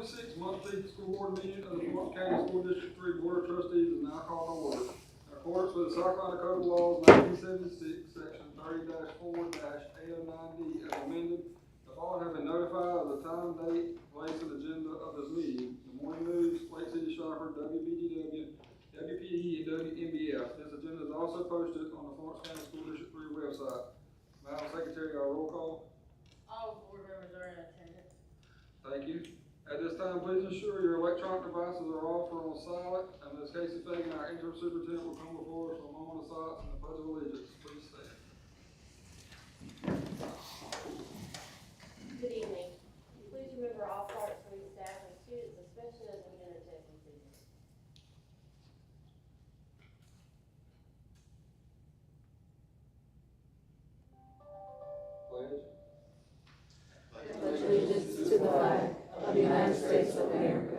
2026 monthly school board meeting of the Florence County School District 3 Board of Trustees is now called to order. In accordance with the South Carolina Code of Laws 1976, section 30-4-A09D as amended, the following have been notified of the time, date, place, and agenda of this meeting. The Morning News, Lake City Shopper, WBGW, WPE, and WNBF. This agenda is also posted on the Florence County School District 3 website. Madam Secretary, our roll call. All board members are in attendance. Thank you. At this time, please ensure your electronic devices are off or on silent, and Ms. Casey Fagan, our interim superintendent, will come before us for a moment of silence and the pledge of allegiance. Please stand. Good evening. Please remember all Florence County staff and students, especially as we enter testing season. Pledge. Pledge allegiance to the flag of the United States of America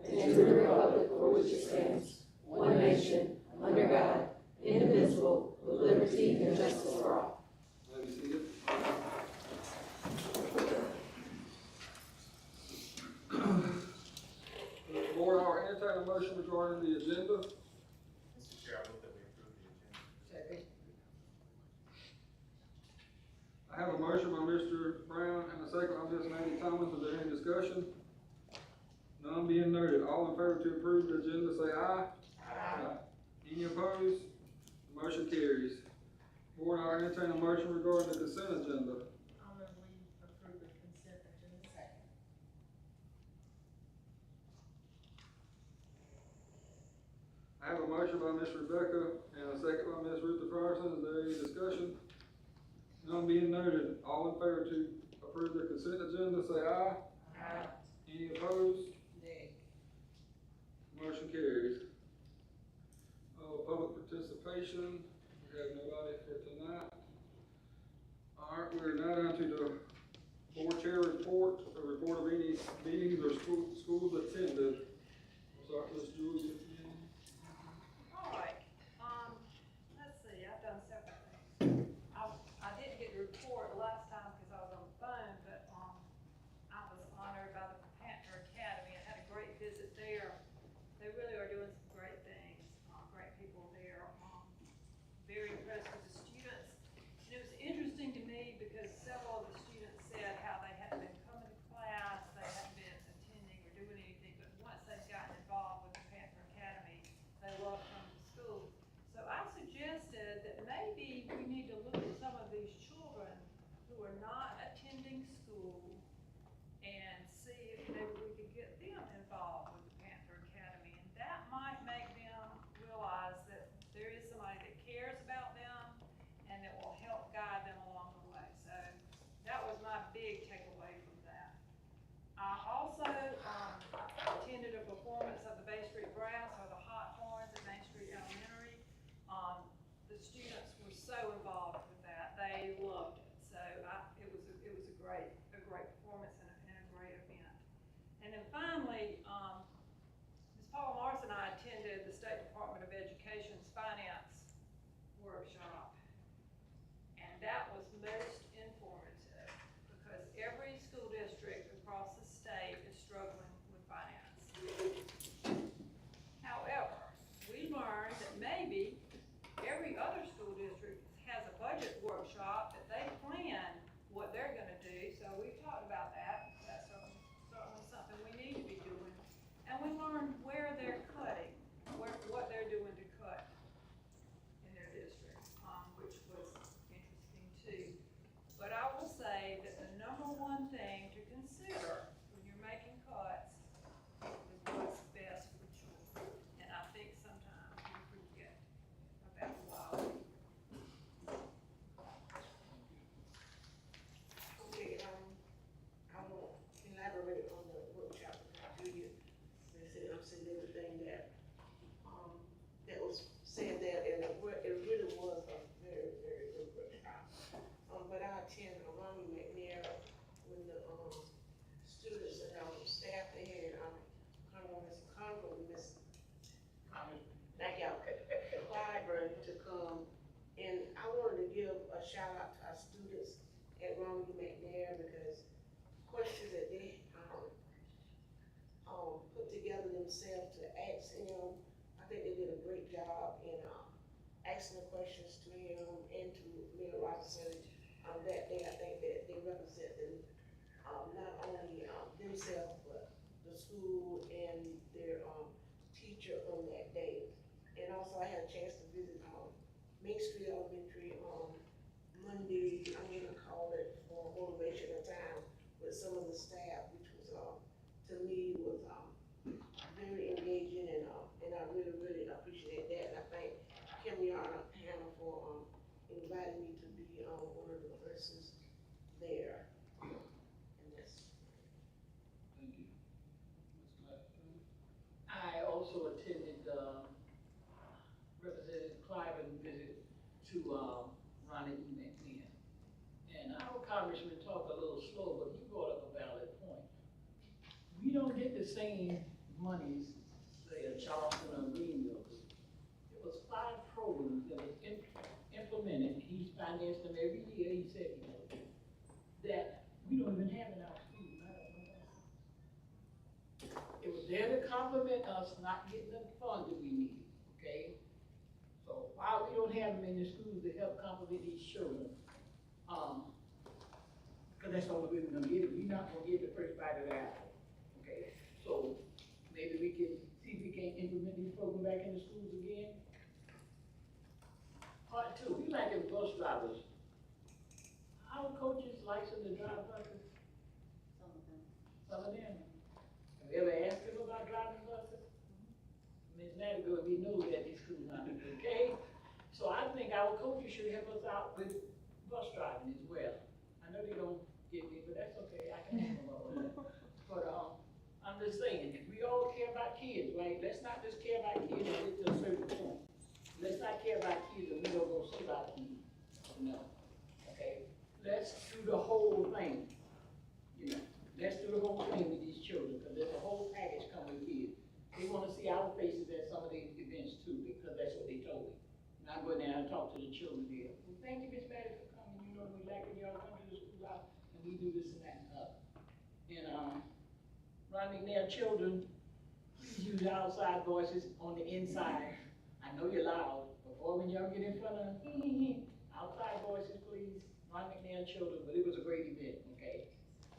and to the republic for which it stands, one nation, under God, indivisible, with liberty and justice for all. May be seated. Board, I'll entertain a motion regarding the agenda. Mr. Chair, I move that we approve the agenda. Second. I have a motion by Mr. Brown and a second by Ms. Mandy Thomas. Is there any discussion? None being noted. All in favor to approve the agenda, say aye. Aye. Any opposed? The motion carries. Board, I'll entertain a motion regarding the consent agenda. I'll move we approve the consent agenda. Second. I have a motion by Ms. Rebecca and a second by Ms. Rutha Frierson. Is there any discussion? None being noted. All in favor to approve the consent agenda, say aye. Aye. Any opposed? Nay. Motion carries. Public participation, we have nobody for tonight. All right, we're now down to the board chair report, a report of any meetings or schools attended. We'll start with Ms. Julia. All right, let's see, I've done several things. I didn't get the report last time because I was on the phone, but, I was honored by the Panther Academy. I had a great visit there. They really are doing some great things, great people there. Very impressed with the students. And it was interesting to me because several of the students said how they hadn't been coming to class, they hadn't been attending or doing anything, but once they've gotten involved with the Panther Academy, they love coming to school. So I suggested that maybe we need to look at some of these children who are not attending school and see if maybe we could get them involved with the Panther Academy. And that might make them realize that there is somebody that cares about them and that will help guide them along the way. So that was my big takeaway from that. I also attended a performance of the Bay Street Brass, or the Hot Horns at Main Street Elementary. The students were so involved with that; they loved it. So it was a great performance and a great event. And then finally, Ms. Paula Morris and I attended the State Department of Education's finance workshop, and that was most informative because every school district across the state is struggling with finance. However, we learned that maybe every other school district has school and their, teacher on that day. And also I had a chance to visit, Main Street Elementary on Monday, I'm gonna call it for motivational time with some of the staff, which was, to me was, very engaging and I really, really appreciate that. And I thank Kim Yarna, Hannah for, inviting me to be, one of the persons there. And that's, Thank you. Ms. Gladstone? I also attended, Representative Cliven visit to, Ronnie E. McMahon. And our congressman talked a little slow, but he brought up a valid point. We don't get the same monies, say, at Charleston or Greenville. There was 5 programs that was implemented, he's financed them every year, he said he would, that we don't even have in our schools. I don't know why. It was there to complement us not getting the funds that we need, okay? So while we don't have them in the schools to help complement these children, because that's the only way we're gonna get it, we're not gonna get the first bite of the apple, okay? So maybe we can see if we can implement these programs back in the schools again. Part 2, we like bus drivers. Our coaches license to drive buses, Some of them. some of them. Have you ever asked them about driving buses? Ms. Natigo, we know that these schools not okay? So I think our coaches should help us out with bus driving as well. I know they don't get me, but that's okay, I can handle all of that. But, I'm just saying, if we all care about kids, right, let's not just care about kids and get to a certain point. Let's not care about kids and we don't go see about kids, you know, okay? Let's do the whole thing, you know? Let's do the whole thing with these children, because there's a whole package coming with kids. They wanna see our faces at some of these events too, because that's what they told me. And I go in there and talk to the children there. Well, thank you, Ms. Maddie, for coming, you know, we like when y'all come to the school out and we do this and that and other. And, Ron McNair, children, please use your outside voices on the inside. I know you're loud, but boy, when y'all get in front of outside voices, please. Ron McNair, children, but it was a great event, okay?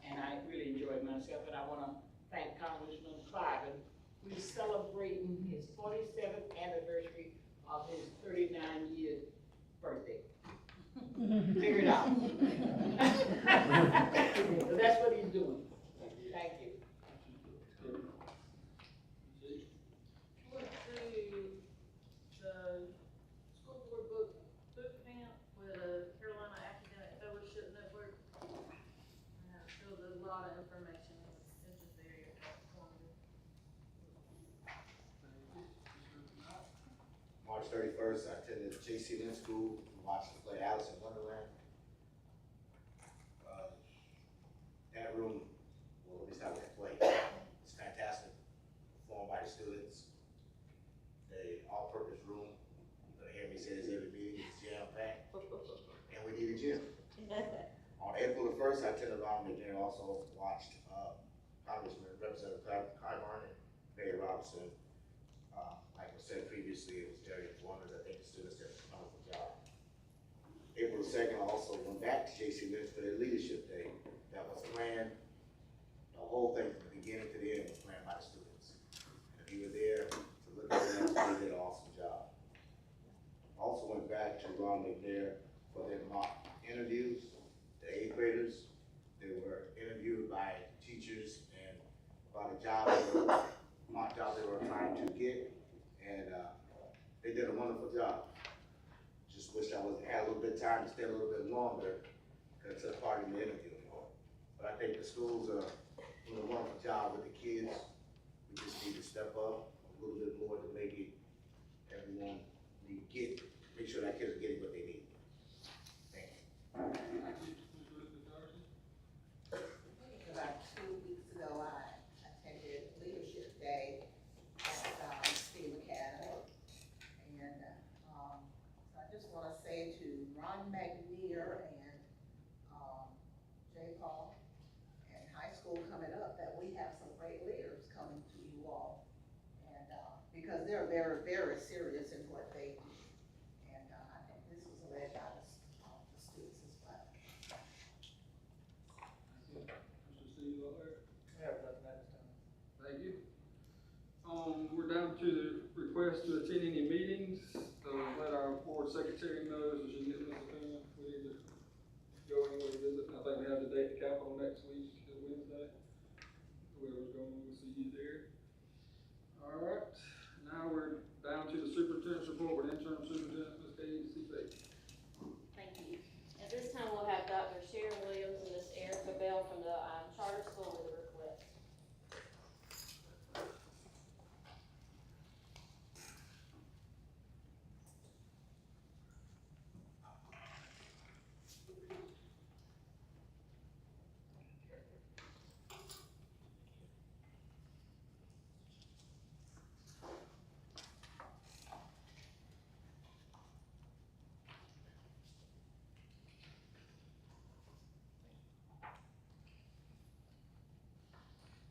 And I really enjoyed myself, and I wanna thank Congressman Cliven, who is celebrating his 47th anniversary of his 39-year birthday. Figure it out. So that's what he's doing. Thank you. Went to the school board boot camp with a Carolina Academic Fellowship Network. So there's a lot of information, it's just very informative. March 31st, I attended J.C. Lynn School, watched the play Alice in Wonderland. That room, well, at least I went play, it's fantastic, performed by the students. The all-purpose room, you're gonna hear me say this every meeting, it's jam-packed, and we need a gym. On April the 1st, I attended Ronald McNair, also watched Congressman, Representative Clyburn and Mayor Robinson. Like I said previously, it was very informative. I think the students did a wonderful job. April 2nd, I also went back to J.C. Lynn for their leadership day. That was planned, the whole thing from the beginning to the end was planned by the students. And if you were there to look at them, they did an awesome job. Also went back to Ron McNair for their mock interviews, the 8th graders. They were interviewed by teachers and about a job, mock job they were trying to get. And they did a wonderful job. Just wish I had a little bit of time to stay a little bit longer to took part in the interview. But I think the schools are doing a wonderful job with the kids. We just need to step up a little bit more to make it, everyone make sure that kids are getting what they need. Thank you. About 2 weeks ago, I attended Leadership Day at Steve Academy. And so I just want to say to Ron McNair and J. Paul and high school coming up that we have some great leaders coming to you all. And because they're very, very serious in what they do. And I think this was led by the students as well. Mr. Steve Lawler. I have nothing at this time. Thank you. down to the request to attend any meetings, so let our board secretary know, so she can get Mr. Pena, we need to go anywhere visit. I think we have the date, the Capitol next week, Wednesday. Whoever's going, we'll see you there. All right, now we're down to the superintendent's report with interim superintendent, Ms. Katie C. Bates. Thank you. At this time, we'll have Dr. Sharon Williams and Ms. Erica Bell from the charter school with a request.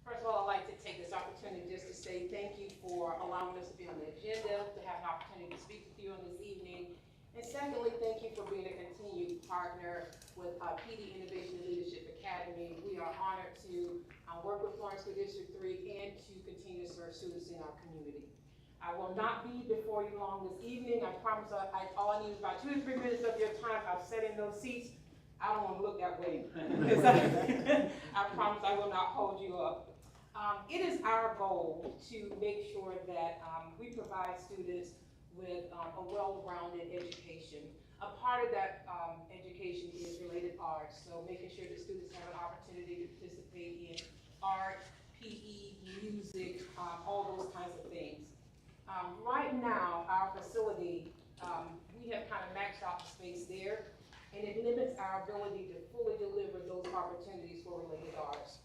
First of all, I'd like to take this opportunity just to say thank you for allowing us to be on the agenda, to have an opportunity to speak with you on this evening. And secondly, thank you for being a continued partner with PD Innovation and Leadership Academy. We are honored to work with Florence School District 3 and to continue to serve students in our community. I will not be before you long this evening. I promise all I need is about 2 to 3 minutes of your time. I've sat in those seats. I don't want to look that way. I promise I will not hold you up. It is our goal to make sure that we provide students with a well-rounded education. A part of that education is related arts, so making sure that students have an opportunity to participate in art, PE, music, all those kinds of things. Right now, our facility, we have kind of maxed out the space there, and it limits our ability to fully deliver those opportunities for related arts.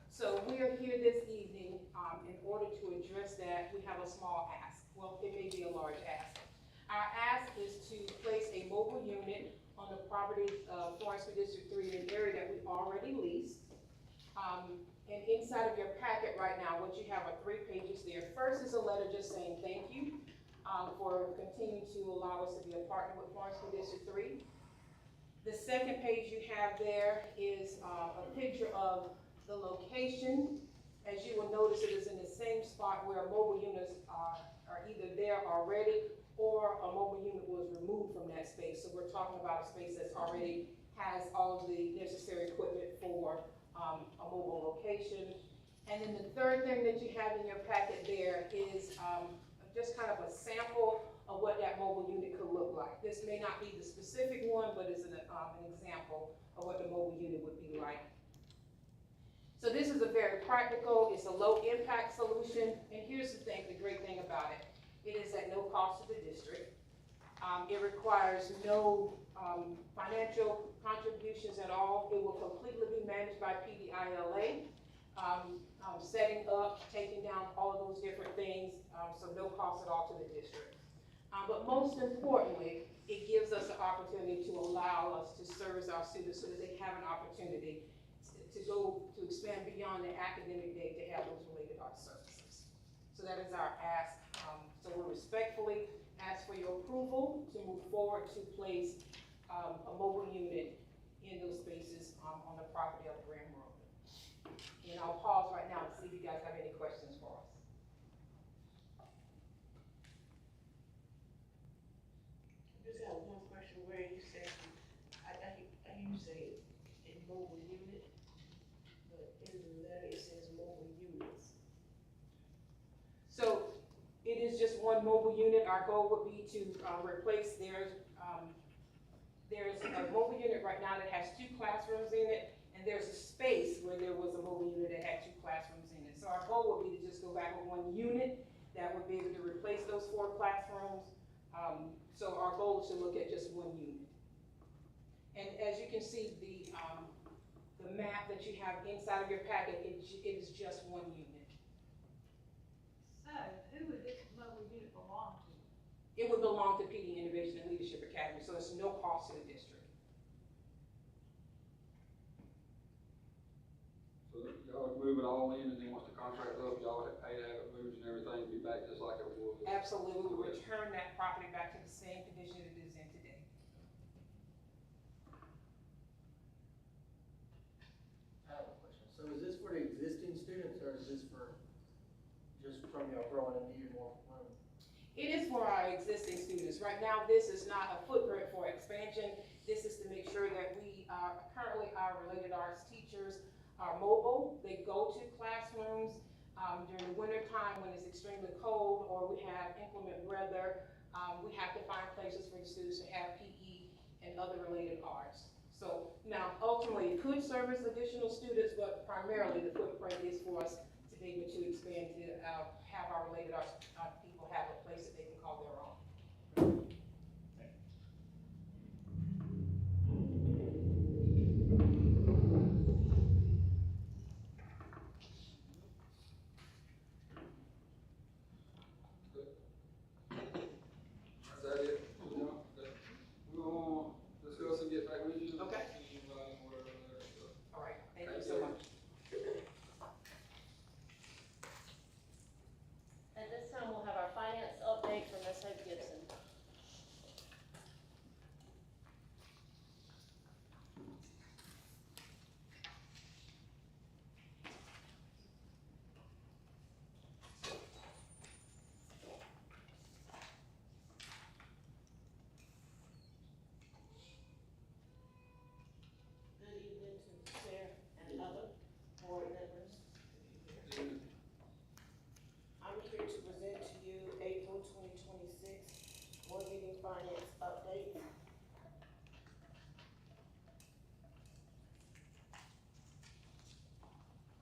So we are here this evening in order to address that. We have a small ask. Well, it may be a large ask. Our ask is to place a mobile unit on the property of Florence School District 3 in an area that we already leased. And inside of your packet right now, what you have are 3 pages there. First is a letter just saying thank you for continuing to allow us to be a partner with Florence School District 3. The second page you have there is a picture of the location. As you will notice, it is in the same spot where mobile units are either there already or a mobile unit was removed from that space. So we're talking about a space that's already has all of the necessary equipment for a mobile location. And then the third thing that you have in your packet there is just kind of a sample of what that mobile unit could look like. This may not be the specific one, but it's an example of what the mobile unit would be like. So this is a very practical, it's a low impact solution, and here's the thing, the great thing about it. It is at no cost to the district. It requires no financial contributions at all. It will completely be managed by PDILA. Setting up, taking down all of those different things, so no cost at all to the district. But most importantly, it gives us the opportunity to allow us to service our students so that they have an opportunity to expand beyond the academic day to have those related arts services. So that is our ask. So we respectfully ask for your approval to move forward to place a mobile unit in those spaces on the property of Graham Road. And I'll pause right now to see if you guys have any questions for us. I just have one question where you said, I hear you say a mobile unit, but in the letter it says mobile units. So it is just one mobile unit. Our goal would be to replace there's a mobile unit right now that has 2 classrooms in it, and there's a space where there was a mobile unit that had 2 classrooms in it. So our goal would be to just go back with 1 unit that would be able to replace those 4 classrooms. So our goal is to look at just 1 unit. And as you can see, the map that you have inside of your packet, it is just 1 unit. So, who would this mobile unit belong to? It would belong to PD Innovation and Leadership Academy, so it's no cost to the district. So y'all would move it all in, and then once the contract's up, y'all would pay to have it moved and everything, be back just like it was. Absolutely, we will return that property back to the same condition it is in today. I have a question. So is this for the existing students, or is this for just from y'all growing and needing more It is for our existing students. Right now, this is not a footprint for expansion. This is to make sure that we are, currently our related arts teachers are mobile. They go to classrooms during the winter time when it's extremely cold or we have inclement weather. We have to find places for the students to have PE and other related arts. So now ultimately it could service additional students, but primarily the footprint is for us to be able to expand to have our related arts people have a place that they can call their own. Is that it? Yeah. Okay. We're gonna discuss and get back with you. Okay. Whatever, so. All right, thank you so much. At this time, we'll have our finance update from Ms. Hope Gibson. Good evening to the chair and other board members. I'm here to present to you April 2026 board meeting finance update.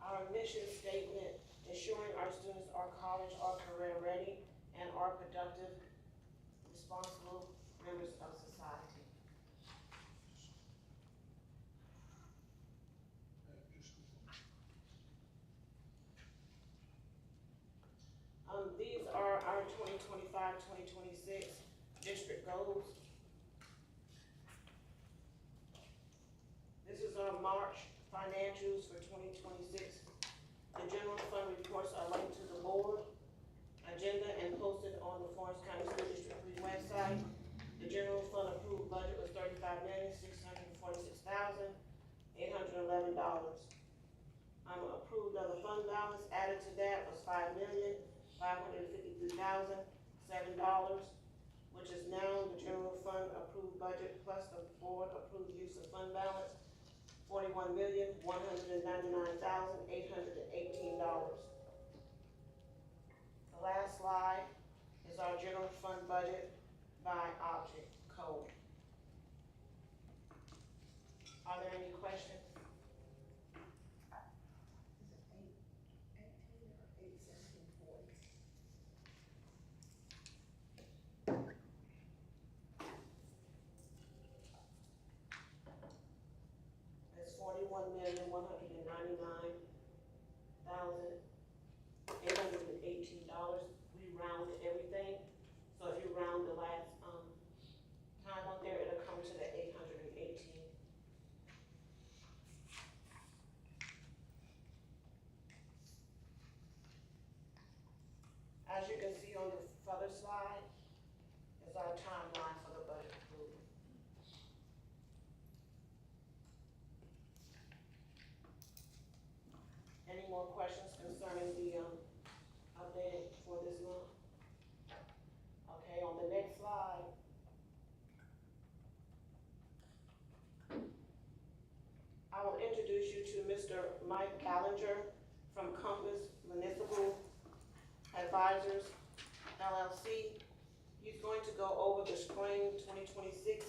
Our mission statement, ensuring our students are college or career ready and are productive, responsible members of society. These are our 2025-2026 district goals. This is our March financials for 2026. The general fund reports are linked to the board agenda and posted on the Florence County School District 3 website. The general fund approved budget was $35,646,811. Approved of the fund balance added to that was $5,553,007, which is now the general fund approved budget plus the board approved use of fund balance, $41,199,818. The last slide is our general fund budget by object code. Are there any questions? It's $41,199,818. We round everything. So if you round the last time on there, it'll come to the 818. As you can see on the further slide, is our timeline for the budget approval. Any more questions concerning the update for this month? Okay, on the next slide. I will introduce you to Mr. Mike Ballinger from Compass Municipal Advisors, LLC. He's going to go over the spring 2026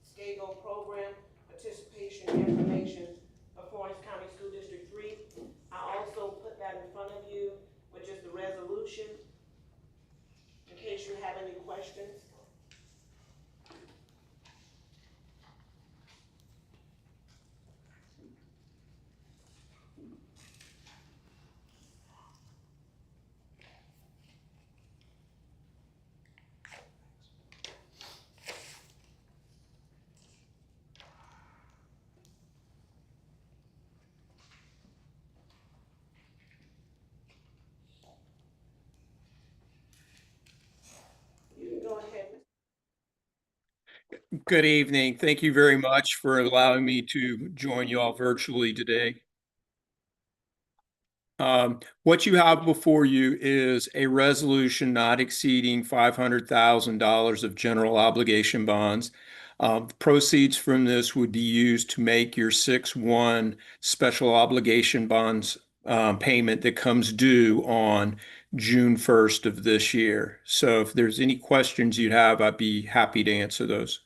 SCAGO program participation information for Florence County School District 3. I also put that in front of you, which is the resolution, in case you have any questions. You can go ahead. Good evening. Thank you very much for allowing me to join you all virtually today. What you have before you is a resolution not exceeding $500,000 of general obligation bonds. Proceeds from this would be used to make your 6/1 special obligation bonds payment that comes due on June 1st of this year. So if there's any questions you'd have, I'd be happy to answer those.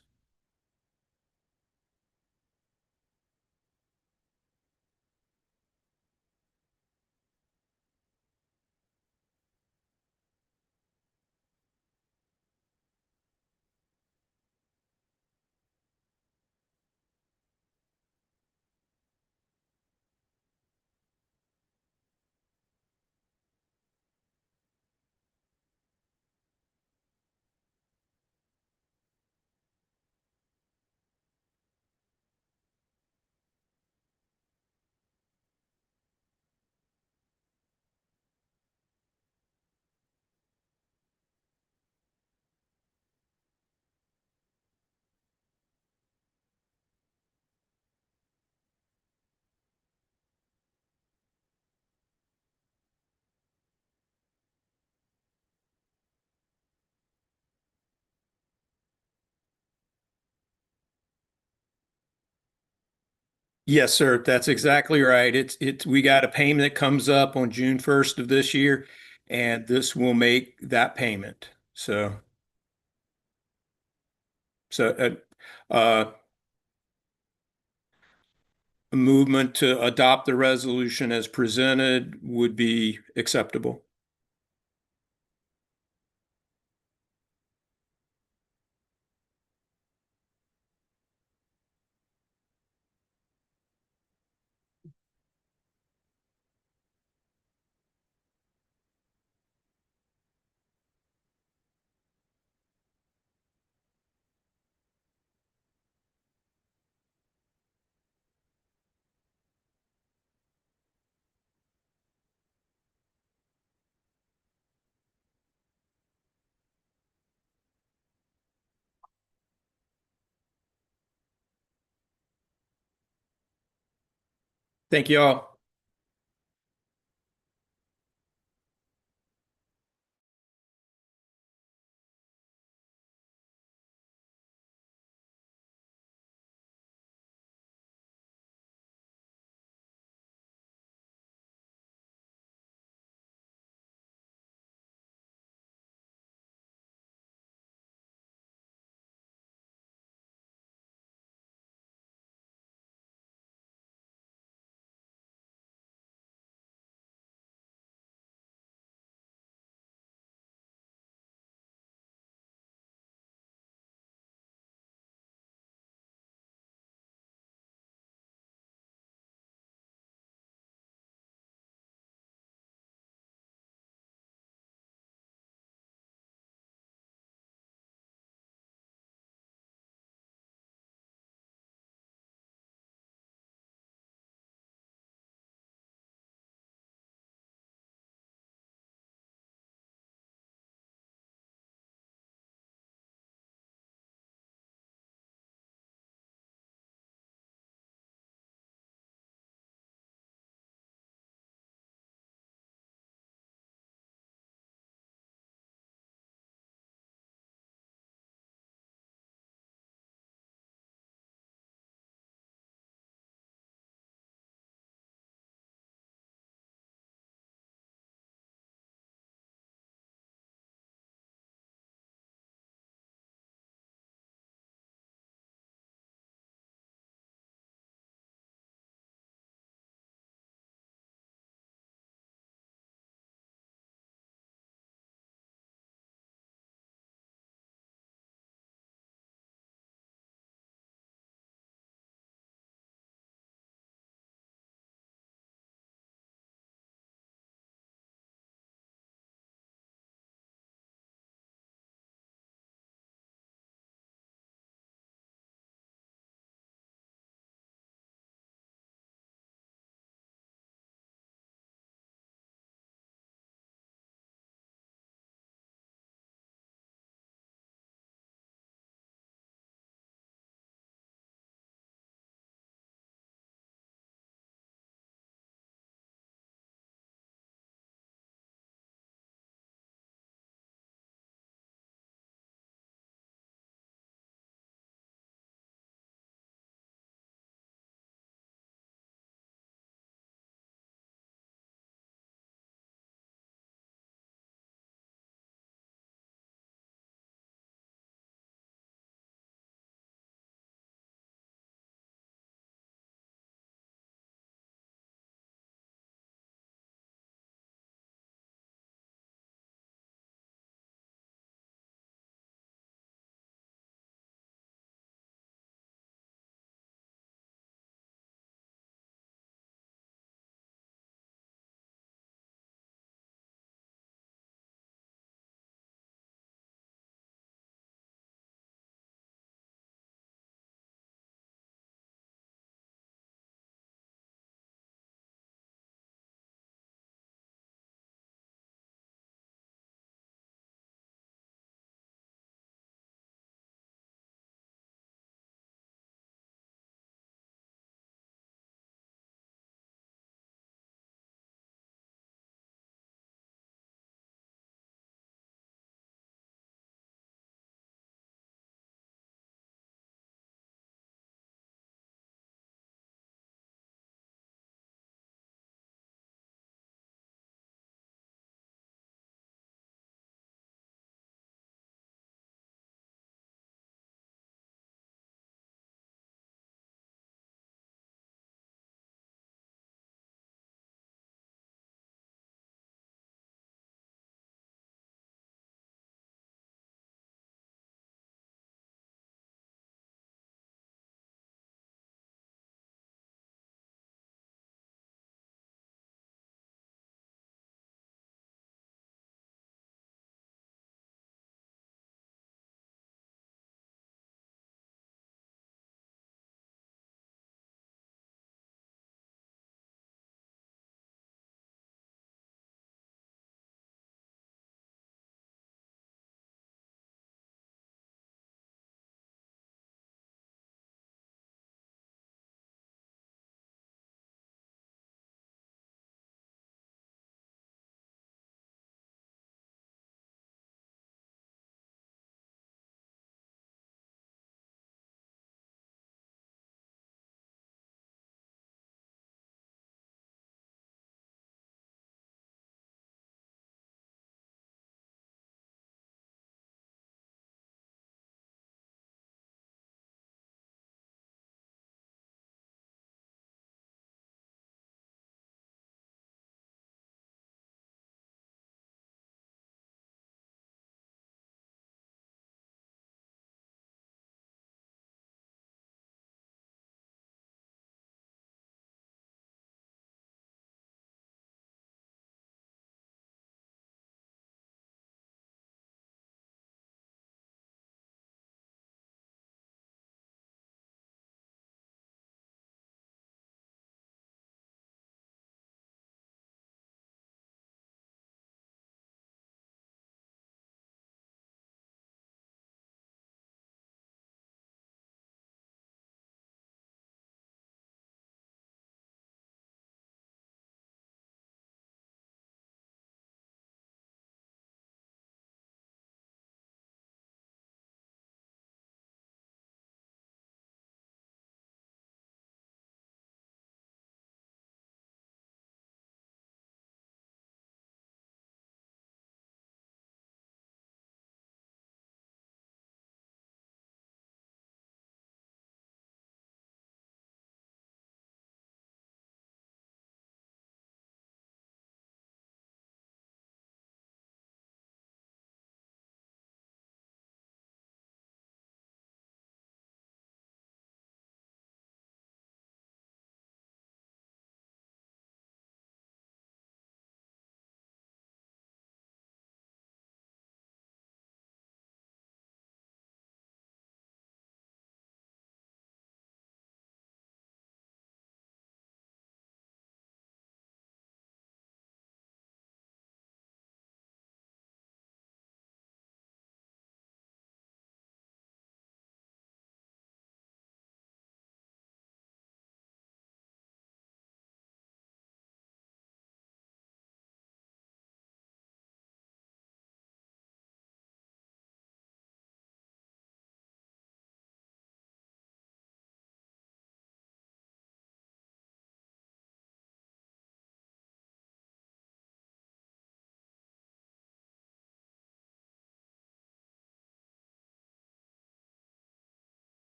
Yes, sir. That's exactly right. We got a payment that comes up on June 1st of this year, and this will make that payment. So, a movement to adopt the resolution as presented would be acceptable. Thank you all.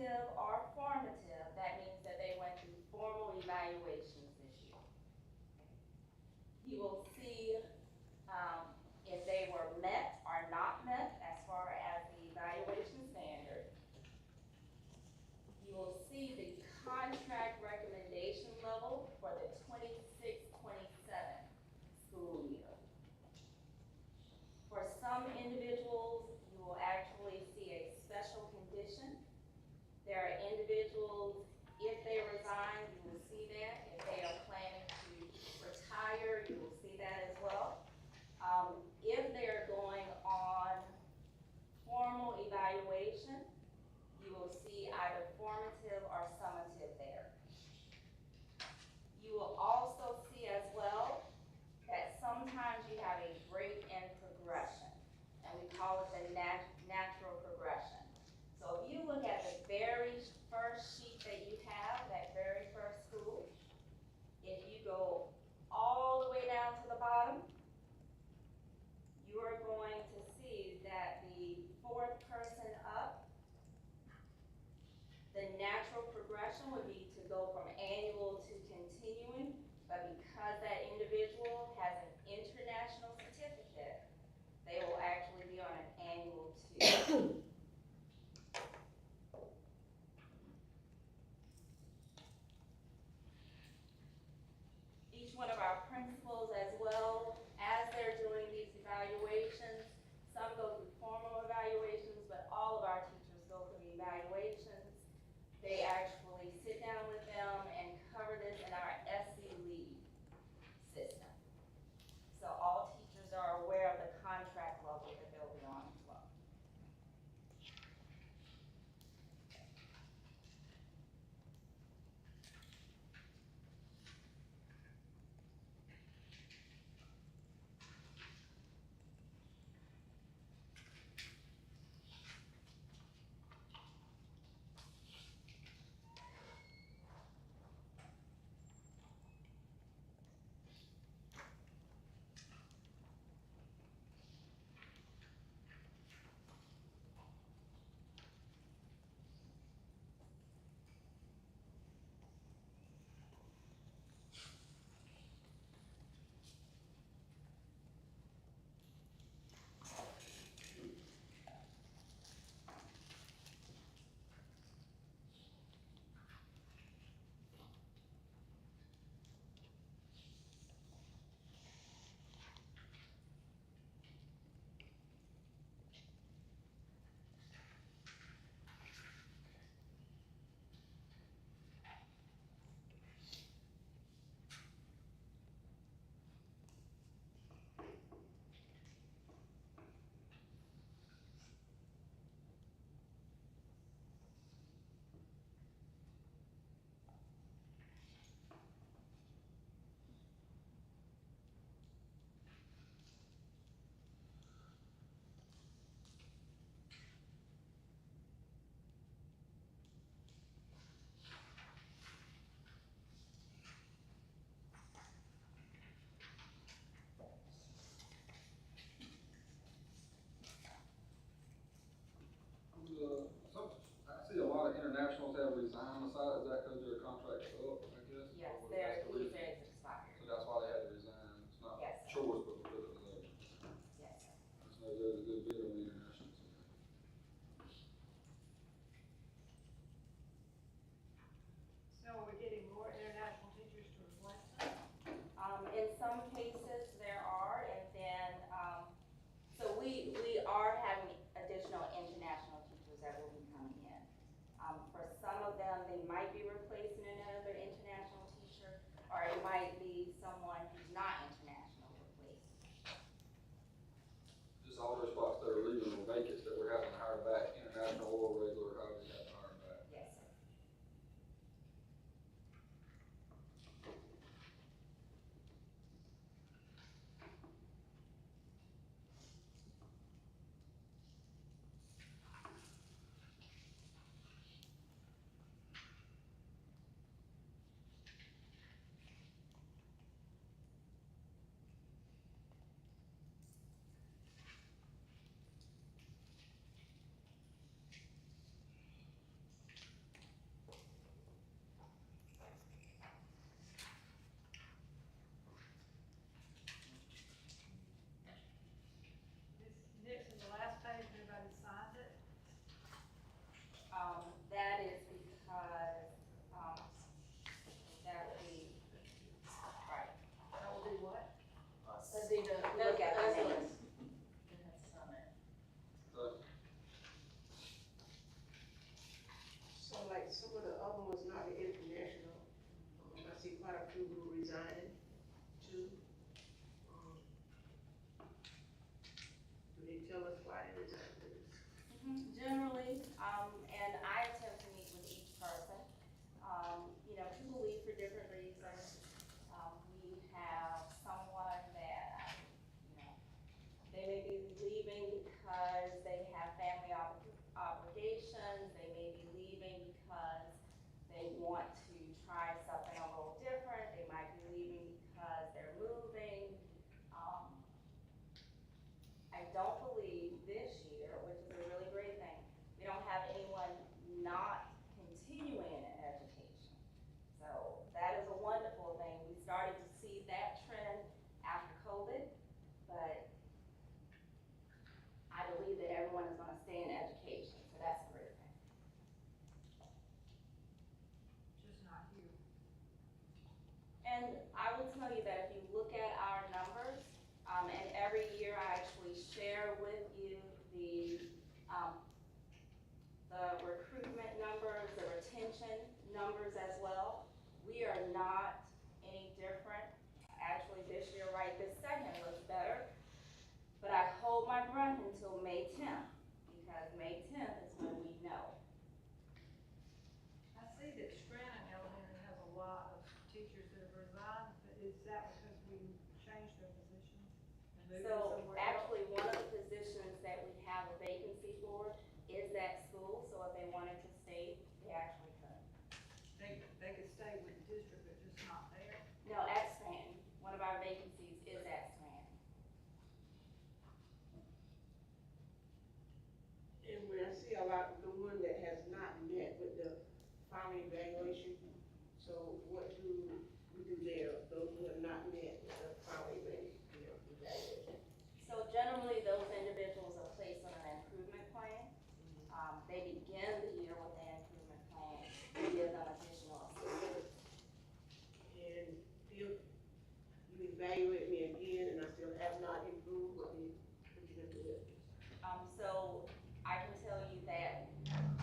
summative or formative, that means that they went through formal evaluations this year. You will see if they were met or not met as far as the evaluation standard. You will see the contract recommendation level for the 26-27 school year. For some individuals, you will actually see a special condition. There are individuals, if they resign, you will see that. If they are planning to retire, you will see that as well. If they are going on formal evaluation, you will see either formative or summative there. You will also see as well that sometimes you have a break in progression, and we call it the natural progression. So if you look at the very first sheet that you have, that very first school, if you go all the way down to the bottom, you are going to see that the fourth person up, the natural progression would be to go from annual to continuing, but because that individual has an international certificate, they will actually be on an annual too. Each one of our principals as well, as they're doing these evaluations, some go through formal evaluations, but all of our teachers go through evaluations. They actually sit down with them and cover this in our SC lead system. So all teachers are aware of the contract level that they'll be on as well. I see a lot of internationals have resigned. Is that because their contract's up, I guess? Yes, Or their that's the reason? visa is expired. So that's why they had to resign. It's not Yes, sir. choice, but because of the, Yes, sir. I just know there's a good bit on the internationals. So are we getting more international teachers to replace them? In some cases, there are, and then, so we are having additional international teachers that will be coming in. For some of them, they might be replacing another international teacher, or some of the other ones not international. I see quite a few who resigned too. Do they tell us why they resigned? Generally, and I attempt to meet with each person. People leave for different reasons. We have someone that, they may be leaving because they have family obligations. They may be leaving because they want to try something a little different. They might be leaving because they're moving. I don't believe this year, which is a really great thing, we don't have anyone not continuing in education. So that is a wonderful thing. We started to see that trend after COVID, but I believe that everyone is gonna stay in education, so that's a great thing. Just not you. And I will tell you that if you look at our numbers, and every year I actually share with you the recruitment numbers, the retention numbers as well. We are not any different. Actually, this year, right this second, looks better. But I hold my breath until May 10th, because May 10th is when we know. I see that Scranton Elementary has a lot of teachers that have resigned, but is that because we changed their positions? and moved them So somewhere else? actually, one of the positions that we have a vacancy for is that school, so if they wanted to stay, they actually could. They could stay with the district, but just not there. No, at Scranton, one of our vacancies is at Scranton. And when I see a lot, the one that has not met with the final evaluation, so what do we do there, those who have not met with the final evaluation? So generally, those individuals are placed on an improvement plan. They begin the year with an improvement plan, we give them additional assistance. And still, you evaluate me again, and I still have not improved, what you gonna do with this? So I can tell you that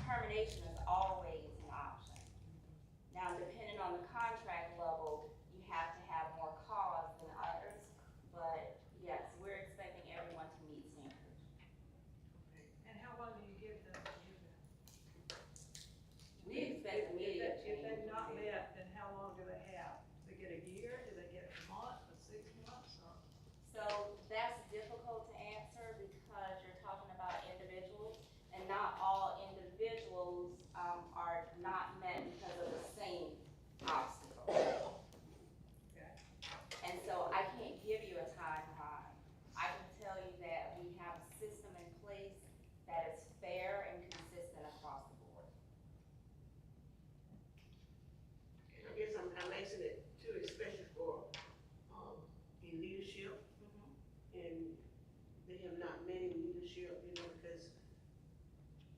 termination is always an option. Now, depending on the contract level, you have to have more cause than others, but yes, we're expecting everyone to meet standards. And how long do you give them to do that? We expect immediate If change. they've not met, then how long do they have? Do they get a year, do they get a month, or 6 months, or? So that's difficult to answer because you're talking about individuals, and not all individuals are not met because of the same obstacle. Okay. And so I can't give you a timeline. I can tell you that we have a system in place that is fair and consistent across the board. And I guess I'm asking it too, especially for, in leadership, and they have not met in leadership, because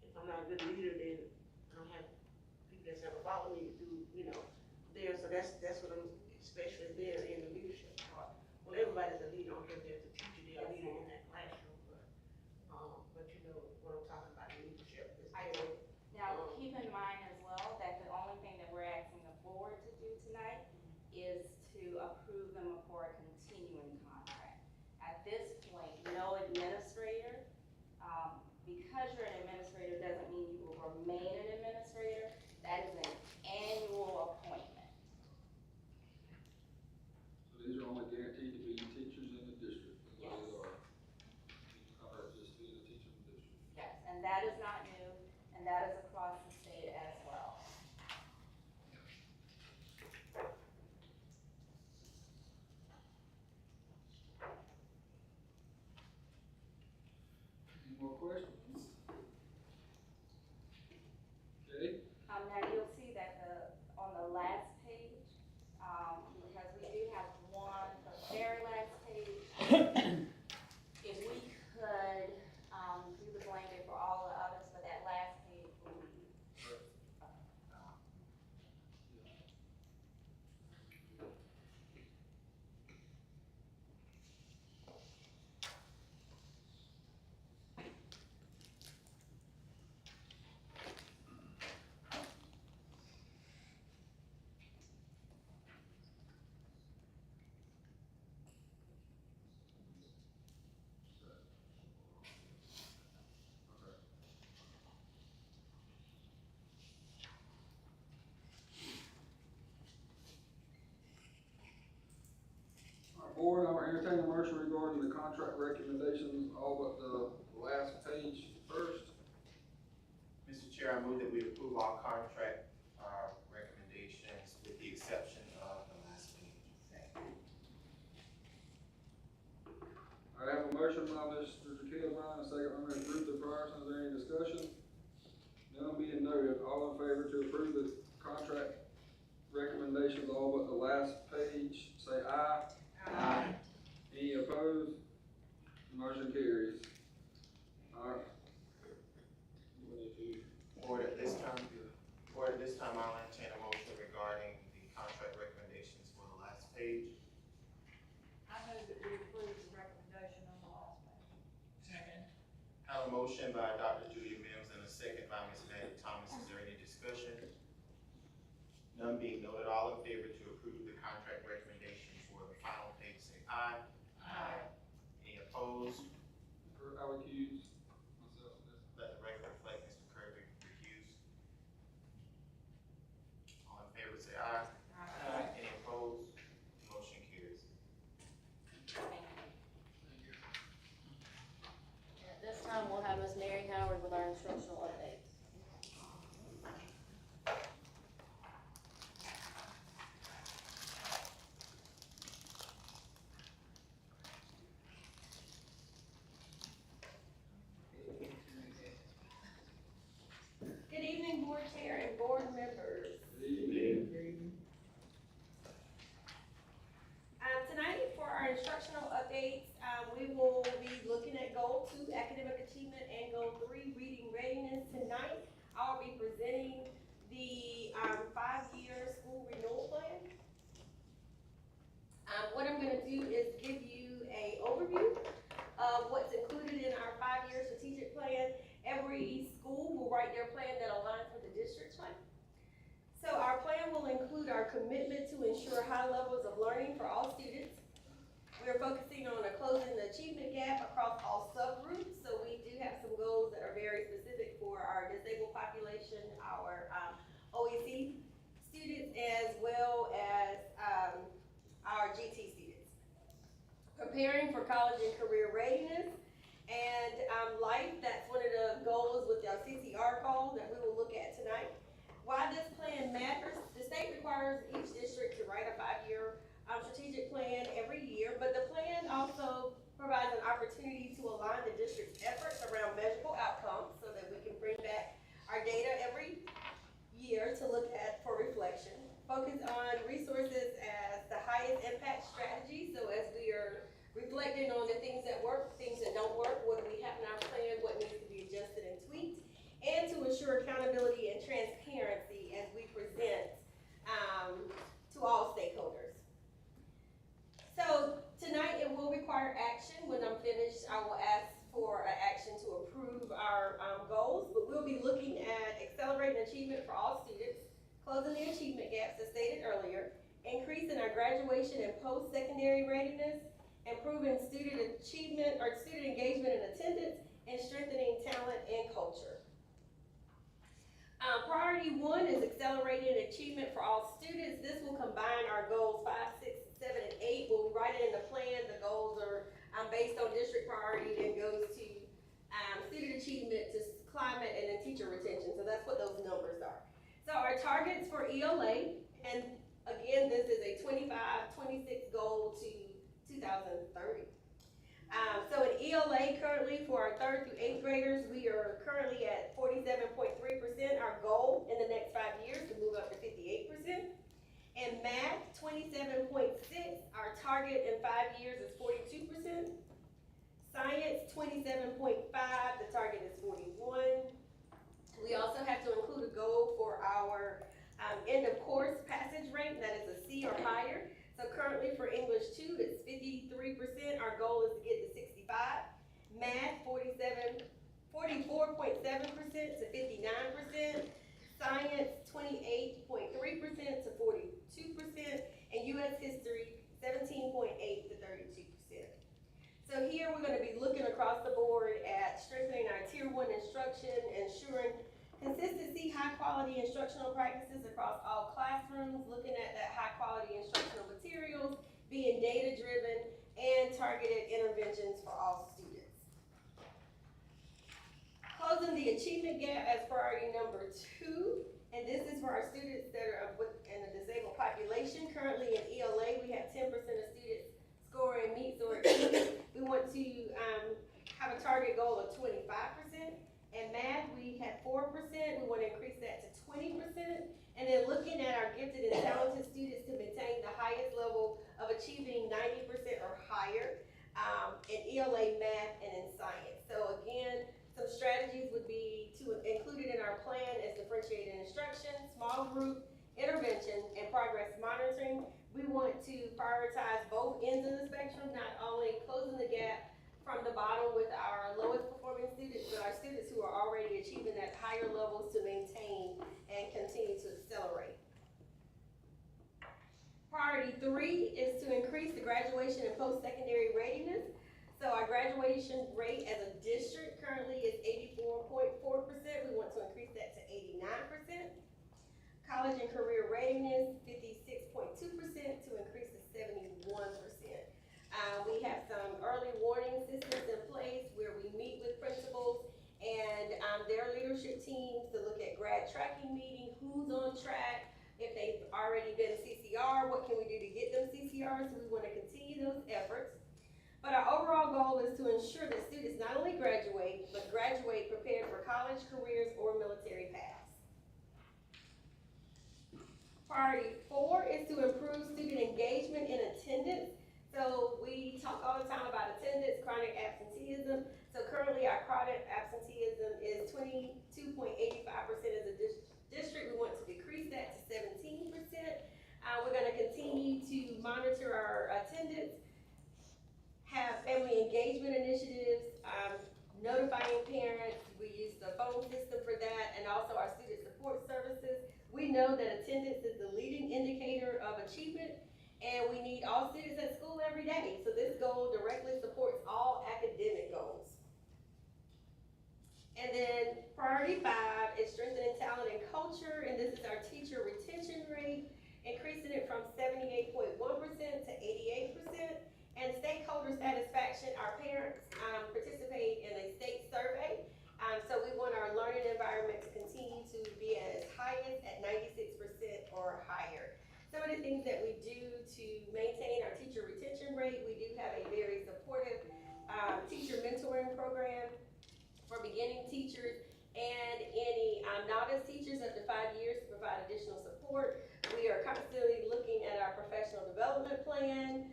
if I'm not a good leader, then I don't have people that's ever followed me to do, there, so that's what I'm, especially there in the leadership part. Well, everybody's a leader, I don't care if they're the teacher, they're a leader in that classroom, but you know what I'm talking about, leadership is I there. do. Now, keep in mind as well that the only thing that we're asking the board to do tonight is to approve them for a continuing contract. At this point, no administrator, because you're an administrator doesn't mean you will remain an administrator. That is an annual appointment. board, I will entertain a motion regarding the contract recommendations, all but the last page first. Mr. Chair, I move that we approve all contract, recommendations with the exception of the last page. I have a motion by Mr. Jaquez Brown, a second by Ms. Ruther Priorson. Is there any discussion? None being noted, all in favor to approve the contract recommendations, all but the last page, say aye. Aye. Any opposed? Motion carries. Alright. Board, at this time, I'll entertain a motion regarding the contract recommendations for the last page. I move that we approve the recommendation on the last page. Second. I have a motion by Dr. Julia Mims and a second by Ms. Maddie Thomas. Is there any discussion? None being noted, all in favor to approve the contract recommendation for the final page, say aye. Aye. Any opposed? I would accuse myself of this. Let the record reflect Mr. Kirby recused. All in favor, say aye. Aye. Any opposed? Motion carries. At this time, we'll have Ms. Mary Howard with our instructional updates. Good evening, board chair and board members. Tonight, for our instructional updates, we will be looking at Goal 2, Academic Achievement, and Goal 3, Reading Readiness. Tonight, I'll be presenting the 5-year school renewal plan. What I'm gonna do is give you an overview of what's included in our 5-year strategic plan. Every school will write their plan that aligns with the district's plan. So our plan will include our commitment to ensure high levels of learning for all students. We're focusing on closing the achievement gap across all subgroups. So we do have some goals that are very specific for our disabled population, our OEC students, as well as our GT students. Preparing for college and career readiness. And life, that's one of the goals with our CCR call that we will look at tonight. Why this plan matters, the state requires each district to write a 5-year strategic plan every year, but the plan also provides an opportunity to align the district's efforts around measurable outcomes so that we can bring back our data every year to look at for reflection. Focus on resources as the highest impact strategy, so as we are reflecting on the things that work, things that don't work, what do we have in our plan, what needs to be adjusted and tweaked, and to ensure accountability and transparency as we present to all stakeholders. So tonight it will require action. When I'm finished, I will ask for an action to approve our goals, but we'll be looking at accelerating achievement for all students, closing the achievement gaps as stated earlier, increasing our graduation and post-secondary readiness, improving student achievement or student engagement and attendance, and strengthening talent and culture. Priority 1 is accelerating achievement for all students. This will combine our goals 5, 6, 7, and 8. We'll write it in the plan. The goals are based on district priority, then goes to student achievement, to climate, and then teacher retention. So that's what those numbers are. So our targets for ELA, and again, this is a 25-26 goal to 2030. So in ELA currently for our 3rd through 8th graders, we are currently at 47.3%. Our goal in the next 5 years to move up to 58%. In math, 27.6. Our target in 5 years is 42%. Science, 27.5. The target is 41. We also have to include a goal for our end of course passage rate, that is a C or higher. So currently for English 2, it's 53%. Our goal is to get to 65. Math, 44.7% to 59%. Science, 28.3% to 42%. And U.S. history, 17.8 to 32%. So here we're going to be looking across the board at strengthening our Tier 1 instruction, ensuring consistency, high-quality instructional practices across all classrooms, looking at that high-quality instructional materials, being data-driven, and targeted interventions for all students. Closing the achievement gap as priority number 2, and this is for our students that are in the disabled population. Currently in ELA, we have 10% of students scoring meets or exceeds. We want to have a target goal of 25%. In math, we had 4%. We want to increase that to 20%. And then looking at our gifted and talented students to maintain the highest level of achieving 90% or higher in ELA, math, and in science. So again, some strategies would be to include it in our plan as differentiated instruction, small group intervention, and progress monitoring. We want to prioritize both ends of the spectrum, not only closing the gap from the bottom with our lowest performing students, but our students who are already achieving at higher levels to maintain and continue to accelerate. Priority 3 is to increase the graduation and post-secondary readiness. So our graduation rate as a district currently is 84.4%. We want to increase that to 89%. College and career readiness, 56.2% to increase to 71%. We have some early warning systems in place where we meet with principals and their leadership teams to look at grad tracking meeting, who's on track, if they've already been CCR, what can we do to get them CCR, so we want to continue those efforts. But our overall goal is to ensure that students not only graduate, but graduate prepared for college, careers, or military paths. Priority 4 is to improve student engagement and attendance. So we talk all the time about attendance, chronic absenteeism. So currently our chronic absenteeism is 22.85% as a district. We want to decrease that to 17%. We're going to continue to monitor our attendance, have family engagement initiatives, notifying parents. We use the phone system for that, and also our student support services. We know that attendance is the leading indicator of achievement, and we need all students at school every day. So this goal directly supports all academic goals. And then priority 5 is strengthening talent and culture, and this is our teacher retention rate, increasing it from 78.1% to 88%. And stakeholder satisfaction, our parents participate in a state survey. So we want our learning environment to continue to be at its highest at 96% or higher. Some of the things that we do to maintain our teacher retention rate, we do have a very supportive teacher mentoring program for beginning teachers and any novice teachers up to 5 years to provide additional support. We are constantly looking at our professional development plan,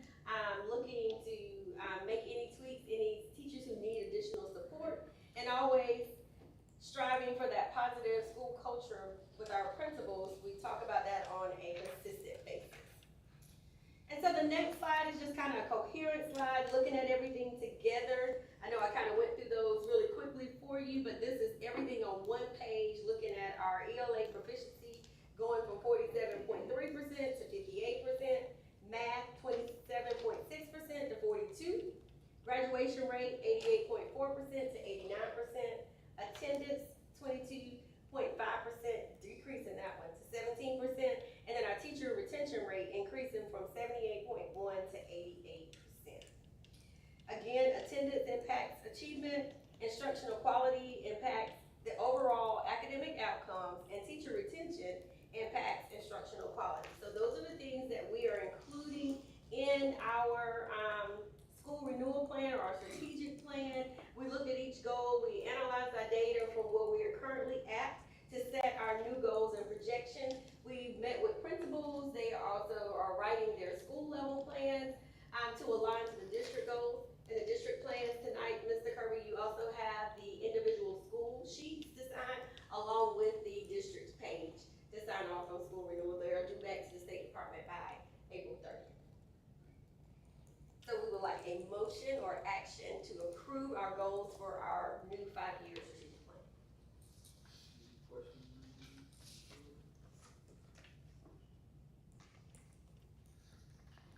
looking to make any tweaks, any teachers who need additional support, and always striving for that positive school culture with our principals. We talk about that on a consistent basis. And so the next slide is just kind of a coherent slide, looking at everything together. I know I kind of went through those really quickly for you, but this is everything on one page, looking at our ELA proficiency going from 47.3% to 58%, math 27.6% to 42%, graduation rate 88.4% to 89%, attendance 22.5%, decreasing that one to 17%, and then our teacher retention rate increasing from 78.1 to 88%. Again, attendance impacts achievement, instructional quality impacts the overall academic outcomes, and teacher retention impacts instructional quality. So those are the things that we are including in our school renewal plan or our strategic plan. We look at each goal, we analyze our data from where we are currently at to set our new goals and projections. We met with principals. They also are writing their school level plans to align to the district goals and the district plans. Tonight, Mr. Kirby, you also have the individual school sheets to sign along with the district's page to sign off on school renewal. They are due back to the State Department by April 30th. So we would like a motion or action to approve our goals for our new 5-year strategic plan.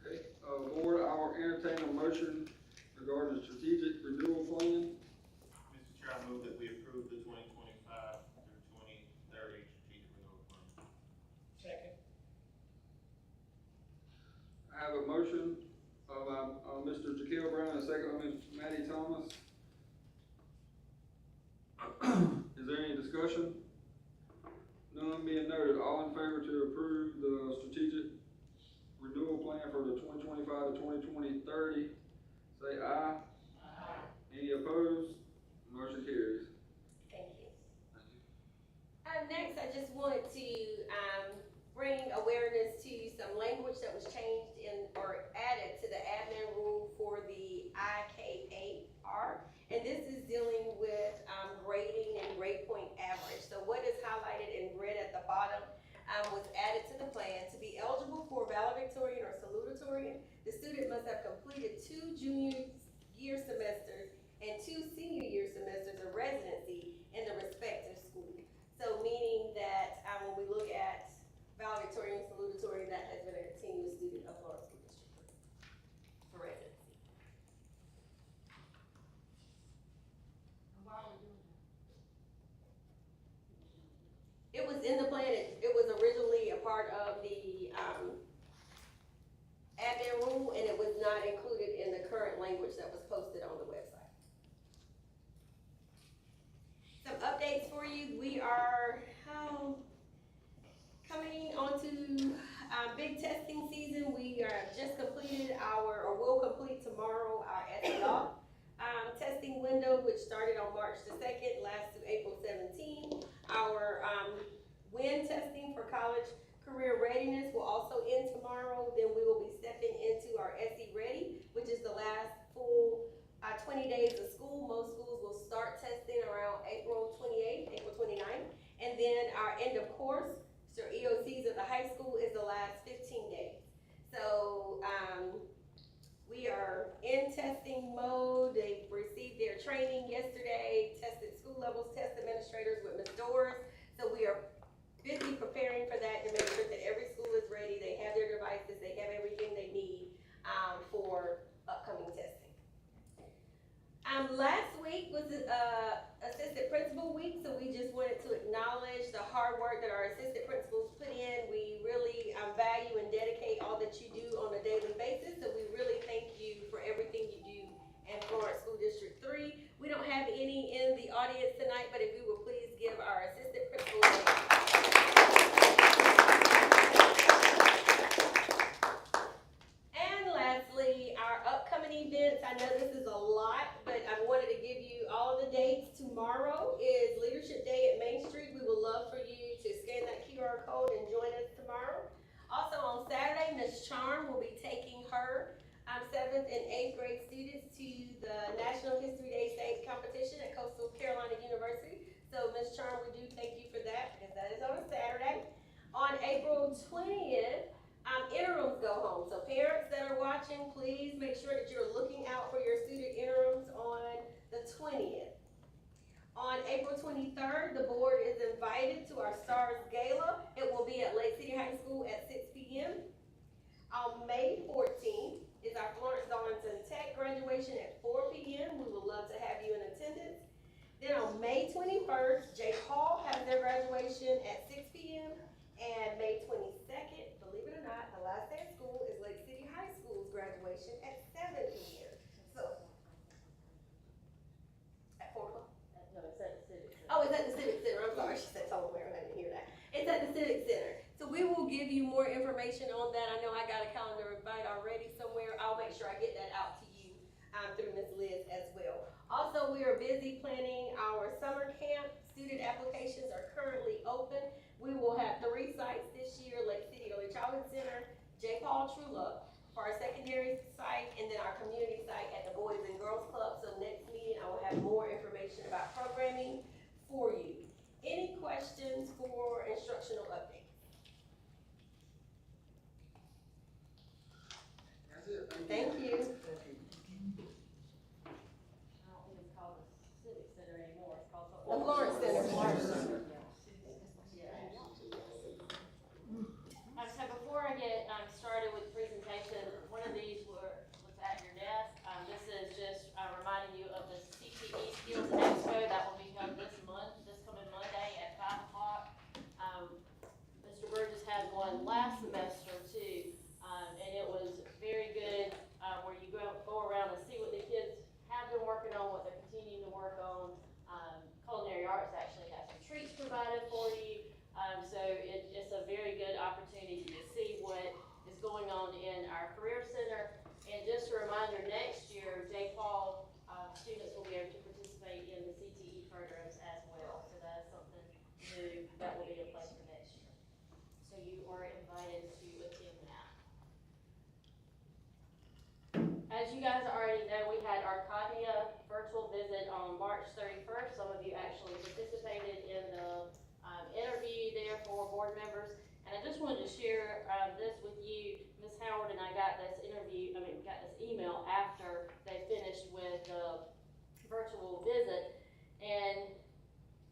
Okay, board, I will entertain a motion regarding the strategic renewal plan. Mr. Chair, I move that we approve the 2025 through 2030 strategic renewal plan. Second. I have a motion of Mr. Mr. Kell Brown, and a second by Ms. Maddie Thomas. Is there any discussion? None being noted, all in favor to approve the strategic renewal plan for the 2025 to 2030, say aye. Any opposed? Motion carries. Thank you. Next, I just wanted to, bring awareness to some language that was changed in, or added to the admin rule for the IKAR. And this is dealing with, grading and grade point average. So what is highlighted in red at the bottom, was added to the plan. To be eligible for valedictorian or salutatorian, the student must have completed 2 junior year semesters and 2 senior year semesters of residency in the respective school. So meaning that, when we look at valedictorian, salutatorian, that has been a continuous student of Florence School District 3 for residency. And why are we doing that? It was in the plan, it was originally a part of the, admin rule, and it was not included in the current language that was posted on the website. Some updates for you. We are coming on to big testing season. We are just completed or will complete tomorrow our SEL testing window, which started on March the 2nd, lasts through April 17. Our WIN testing for college career readiness will also end tomorrow. Then we will be stepping into our SE Ready, which is the last full 20 days of school. Most schools will start testing around April 28th, April 29th. And then our end of course, so EOCs at the high school, is the last 15 days. So we are in testing mode. They received their training yesterday, tested school levels, test administrators with Ms. Doris. So we are busy preparing for that to make sure that every school is ready. They have their devices, they have everything they need for upcoming testing. Last week was Assistant Principal Week, so we just wanted to acknowledge the hard work that our assistant principals put in. We really value and dedicate all that you do on a daily basis, so we really thank you for everything you do in Florence School District 3. We don't have any in the audience tonight, but if you will please give our assistant principals And lastly, our upcoming events. I know this is a lot, but I wanted to give you all the dates. Tomorrow is Leadership Day at Main Street. We would love for you to scan that QR code and join us tomorrow. Also on Saturday, Ms. Charm will be taking her 7th and 8th grade students to the National History Day state competition at Coastal Carolina University. So Ms. Charm, we do thank you for that because that is on a Saturday. On April 20th, interims go home. So parents that are watching, please make sure that you're looking out for your student interims on the 20th. On April 23rd, the board is invited to our Stars Gala. It will be at Lake City High School at 6 p.m. On May 14th is our Florence Darlington Tech graduation at 4 p.m. We would love to have you in attendance. Then on May 21st, J. Paul has their graduation at 6 p.m. And May 22nd, believe it or not, the last day of school is Lake City High School's graduation at 7 p.m. So, at 4 o'clock? No, it's at the Civic Center. Oh, it's at the Civic Center. I'm sorry, she said somewhere, I didn't hear that. It's at the Civic Center. So we will give you more information on that. I know I got a calendar invite already somewhere. I'll make sure I get that out to you through Ms. Liz as well. Also, we are busy planning our summer camp. Student applications are currently open. We will have 3 sites this year: Lake City Early Childhood Center, J. Paul Trullo for our secondary site, and then our community site at the Boys and Girls Club. So next meeting, I will have more information about programming for you. Any questions for instructional updates? That's it. Thank you. I don't think it's called the Civic Center anymore, it's called something. The Florence Center. Yeah. As you guys already know, we had our CODNIA virtual visit on March 31st. Some of you actually participated in the interview there for board members. And I just wanted to share this with you. Ms. Howard and I got this email after they finished with the virtual visit and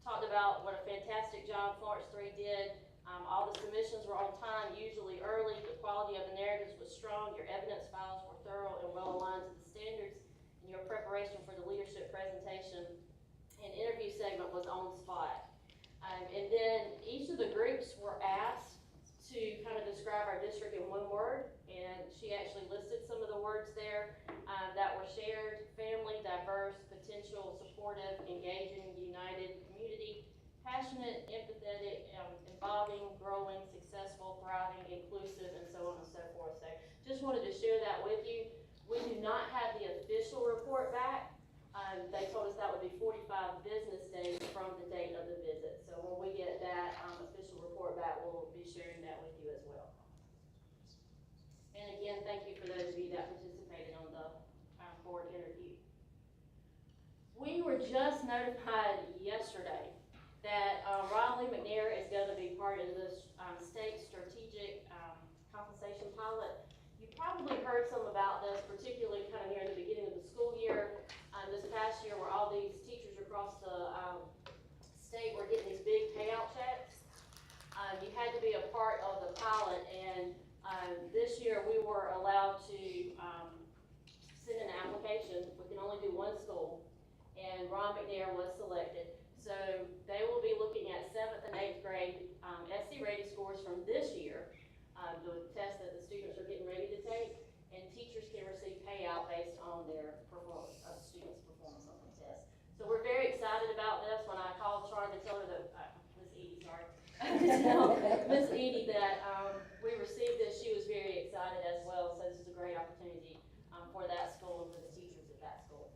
talked about what a fantastic job Florence 3 did. All the submissions were on time, usually early. The quality of the narratives was strong. Your evidence files were thorough and well aligned to the standards. And your preparation for the leadership presentation and interview segment was on the spot. And then each of the groups were asked to kind of describe our district in one word. And she actually listed some of the words there that were shared: family, diverse, potential, supportive, engaging, united, community, passionate, empathetic, involving, growing, successful, thriving, inclusive, and so on and so forth. So just wanted to share that with you. We do not have the official report back. They told us that would be 45 business days from the date of the visit. So when we get that official report back, we'll be sharing that with you as well. And again, thank you for those of you that participated on the board interview. We were just notified yesterday that Riley McNair is going to be part of this state strategic compensation pilot. You probably heard some about this, particularly kind of near the beginning of the school year. This past year, where all these teachers across the state were getting these big payout checks. You had to be a part of the pilot, and this year we were allowed to send an application. We can only do one school, and Ron McNair was selected. So they will be looking at 7th and 8th grade SC rating scores from this year, the test that the students are getting ready to take, and teachers can receive payout based on their performance, students' performance on the test. So we're very excited about this. When I called Charlotte to tell her that, Miss Edie that we received this, she was very excited as well. So this is a great opportunity for that school and for the teachers at that school.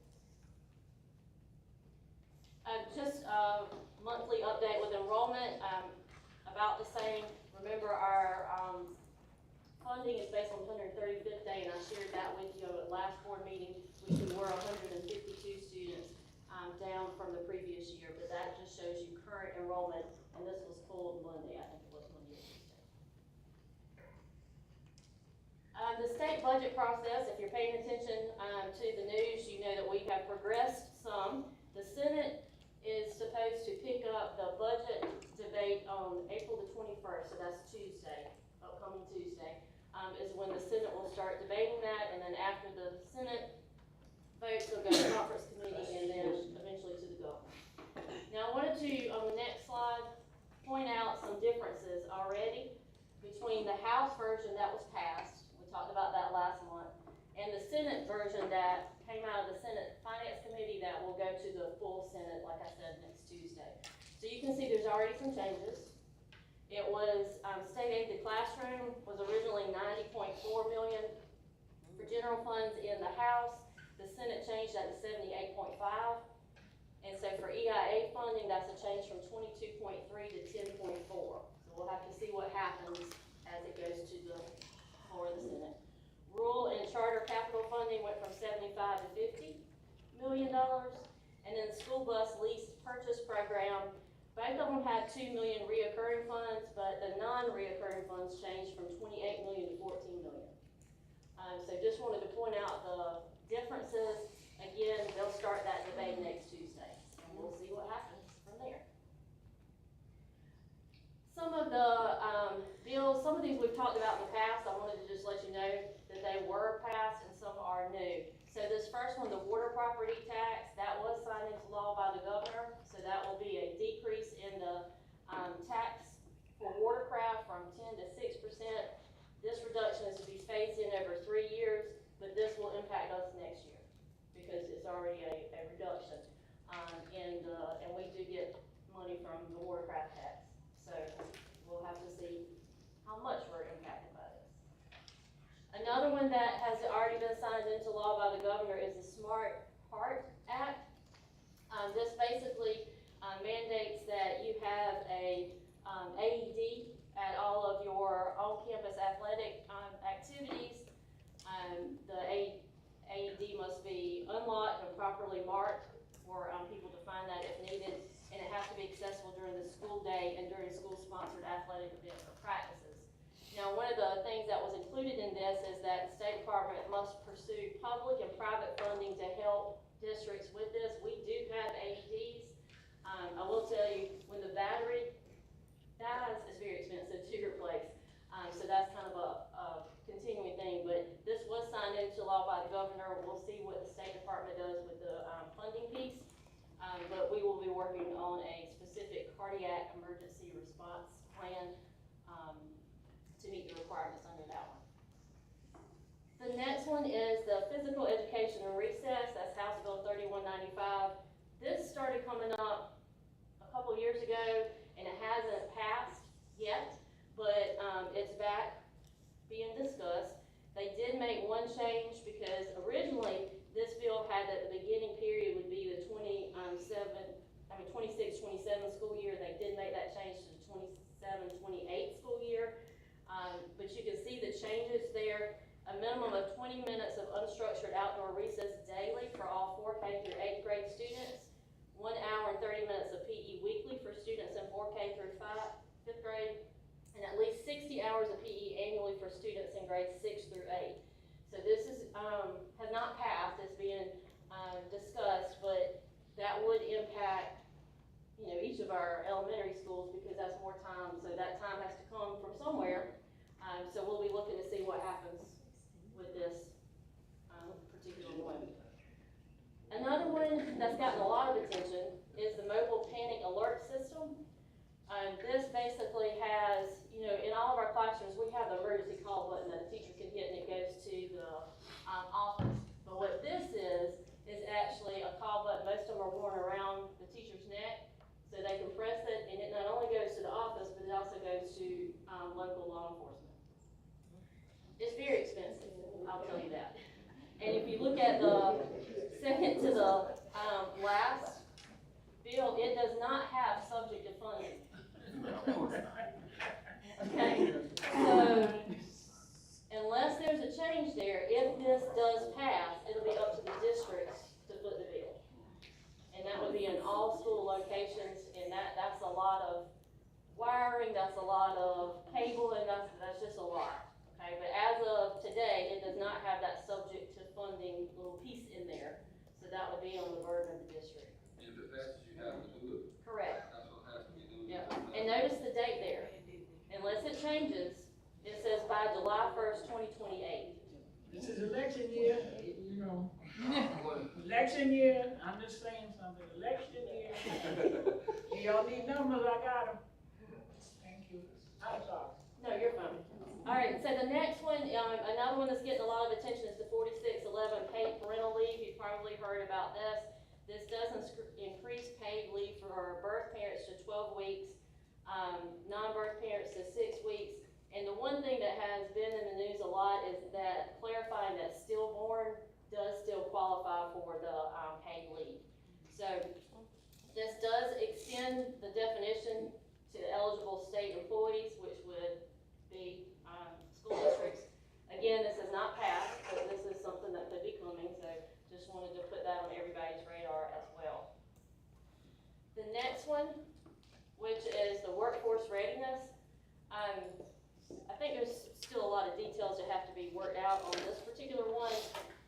Just a monthly update with enrollment, about the same. Remember, our funding is based on 135th day, and I shared that with you at last board meeting, which we were 152 students down from the previous year, but that just shows you current enrollment, and this was pulled Monday, I think it was Monday or Tuesday. The state budget process, if you're paying attention to the news, you know that we have progressed some. The Senate is supposed to pick up the budget debate on April the 21st, so that's Tuesday, upcoming Tuesday, is when the Senate will start debating that, and then after the Senate votes, it'll go to the conference committee and then eventually to the governor. Now I wanted to, on the next slide, point out some differences already between the House version that was passed, we talked about that last month, and the Senate version that came out of the Senate Finance Committee that will go to the full Senate, like I said, next Tuesday. So you can see there's already some changes. It was, state aid to classroom was originally $90.4 million for general funds in the House. The Senate changed that to 78.5. And so for EIA funding, that's a change from 22.3 to 10.4. So we'll have to see what happens as it goes to the floor of the Senate. Rural and charter capital funding went from 75 to $50 million. And then the school bus lease purchase program, both of them had $2 million reoccurring funds, but the non-reoccurring funds changed from $28 million to $14 million. So just wanted to point out the differences. Again, they'll start that debate next Tuesday, and we'll see what happens from there. Some of the bills, some of these we've talked about in the past. I wanted to just let you know that they were passed and some are new. So this first one, the water property tax, that was signed into law by the governor. So that will be a decrease in the tax for watercraft from 10 to 6%. This reduction is to be phased in over 3 years, but this will impact us next year because it's already a reduction. And we do get money from the watercraft tax. So we'll have to see how much we're impacted by this. Another one that has already been signed into law by the governor is the Smart Heart Act. This basically mandates that you have a AED at all of your on-campus athletic activities. The AED included in this is that the State Department must pursue public and private funding to help districts with this. We do have AEDs. I will tell you, when the battery dies, it's very expensive to replace. So that's kind of a continuing thing, but this was signed into law by the governor. We'll see what the State Department does with the funding piece. But we will be working on a specific cardiac emergency response plan to meet the requirements under that one. The next one is the physical education and recess. That's House Bill 3195. This started coming up a couple years ago, and it hasn't passed yet, but it's back being discussed. They did make one change because originally this bill had that the beginning period would be the 26-27 school year. They did make that change to the 27-28 school year. But you can see the changes there. A minimum of 20 minutes of unstructured outdoor recess daily for all 4K through 8th grade students. 1 hour and 30 minutes of PE weekly for students in 4K through 5th grade. And at least 60 hours of PE annually for students in grades 6 through 8. So this is, has not passed, it's being discussed, but that would impact, you know, each of our elementary schools because that's more time, so that time has to come from somewhere. So we'll be looking to see what happens with this particular one. Another one that's gotten a lot of attention is the mobile panic alert system. This basically has, you know, in all of our classrooms, we have the emergency call button that a teacher can hit and it goes to the office. But what this is actually a call button. Most of them are worn around the teacher's neck, so they can press it, and it not only goes to the office, but it also goes to local law enforcement. It's very expensive, I'll tell you that. And if you look at the second to the last bill, it does not have subject to funding. Okay, so unless there's a change there, if this does pass, it'll be up to the districts to foot the bill. And that would be in all school locations, and that's a lot of wiring, that's a lot of cable, and that's just a lot. Okay, but as of today, it does not have that subject to funding little piece in there, so that would be on the burden of the district. If it passes, you have to do it. Correct. That's what has to be done. Yeah, and notice the date there. Unless it changes, it says by July 1st, 2028. This is election year, you know. Election year, I'm just saying something, election year. Y'all need numbers, I got them. Thank you. I'm sorry. No, you're fine. All right, so the next one, another one that's getting a lot of attention is the 4611 paid parental leave. You've probably heard about this. This does increase paid leave for birth parents to 12 weeks, non-birth parents to 6 weeks. And the one thing that has been in the news a lot is that clarifying that stillborn does still qualify for the paid leave. So this does extend the definition to eligible state employees, which would be school districts. Again, this has not passed, but this is something that could be coming, so just wanted to put that on everybody's radar as well. The next one, which is the workforce readiness. I think there's still a lot of details that have to be worked out on this particular one,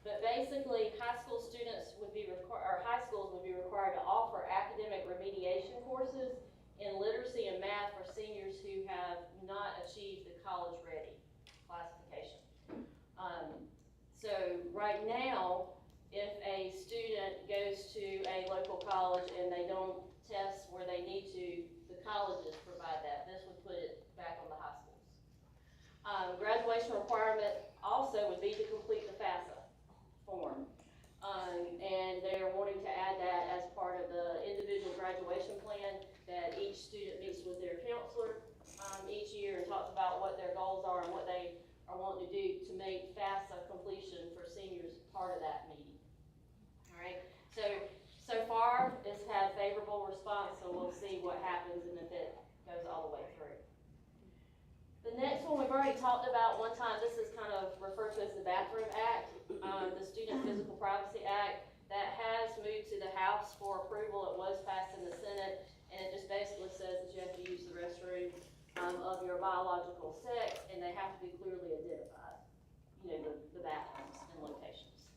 but basically high school students would be required, or high schools would be required to offer academic remediation courses in literacy and math for seniors who have not achieved the college ready classification. So right now, if a student goes to a local college and they don't test where they need to, the colleges provide that. This would put it back on the high schools. Graduation requirement also would be to complete the FAFSA form. And they're wanting to add that as part of the individual graduation plan, that each student meets with their counselor each year and talks about what their goals are and what they are wanting to do to make FAFSA completion for seniors part of that meeting. All right, so far it's had favorable response, so we'll see what happens and if it goes all the way through. The next one we've already talked about one time. This is kind of referred to as the Bathroom Act, the Student Physical Privacy Act. That has moved to the House for approval. It was passed in the Senate, and it just basically says that you have to use the restroom of your biological sex, and they have to be clearly identified. the bathrooms and locations.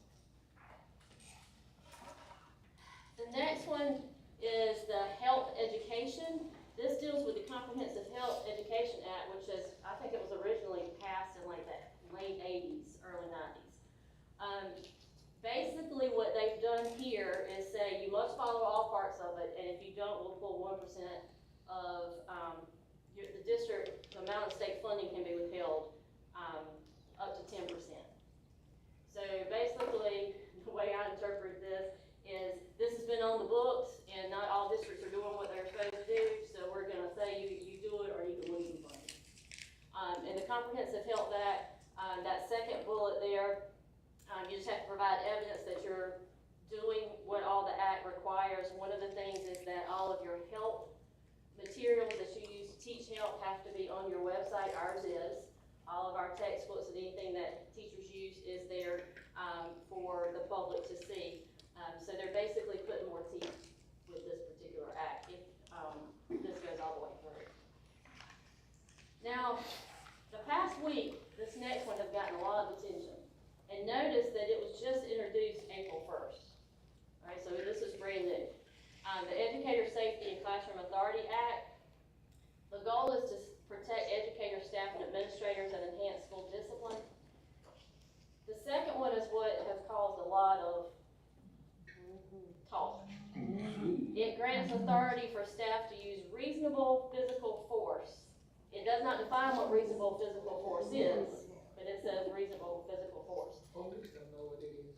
The next one is the health education. This deals with the Comprehensive Health Education Act, which is, I think it was originally passed in like the late 80s, early 90s. Basically what they've done here is say you must follow all parts of it, and if you don't, we'll pull 1% of the district, the amount of state funding can be withheld up to 10%. So basically, the way I interpret this is this has been on the books, and not all districts are doing what they're supposed to do, so we're gonna say you do it or you can lose some funding. In the Comprehensive Health Act, that second bullet there, you just have to provide evidence that you're doing what all the act requires. One of the things is that all of your health materials that you use to teach health have to be on your website. Ours is. All of our textbooks and anything that teachers use is there for the public to see. So they're basically putting more teeth with this particular act if this goes all the way through. Now, the past week, this next one has gotten a lot of attention. And notice that it was just introduced April 1st. All right, so this is brand new. The Educator Safety and Classroom Authority Act. The goal is to protect educators, staff, and administrators and enhance school discipline. The second one is what has caused a lot of talk. It grants authority for staff to use reasonable physical force. It does not define what reasonable physical force is, but it says reasonable physical force. Police don't know what it is.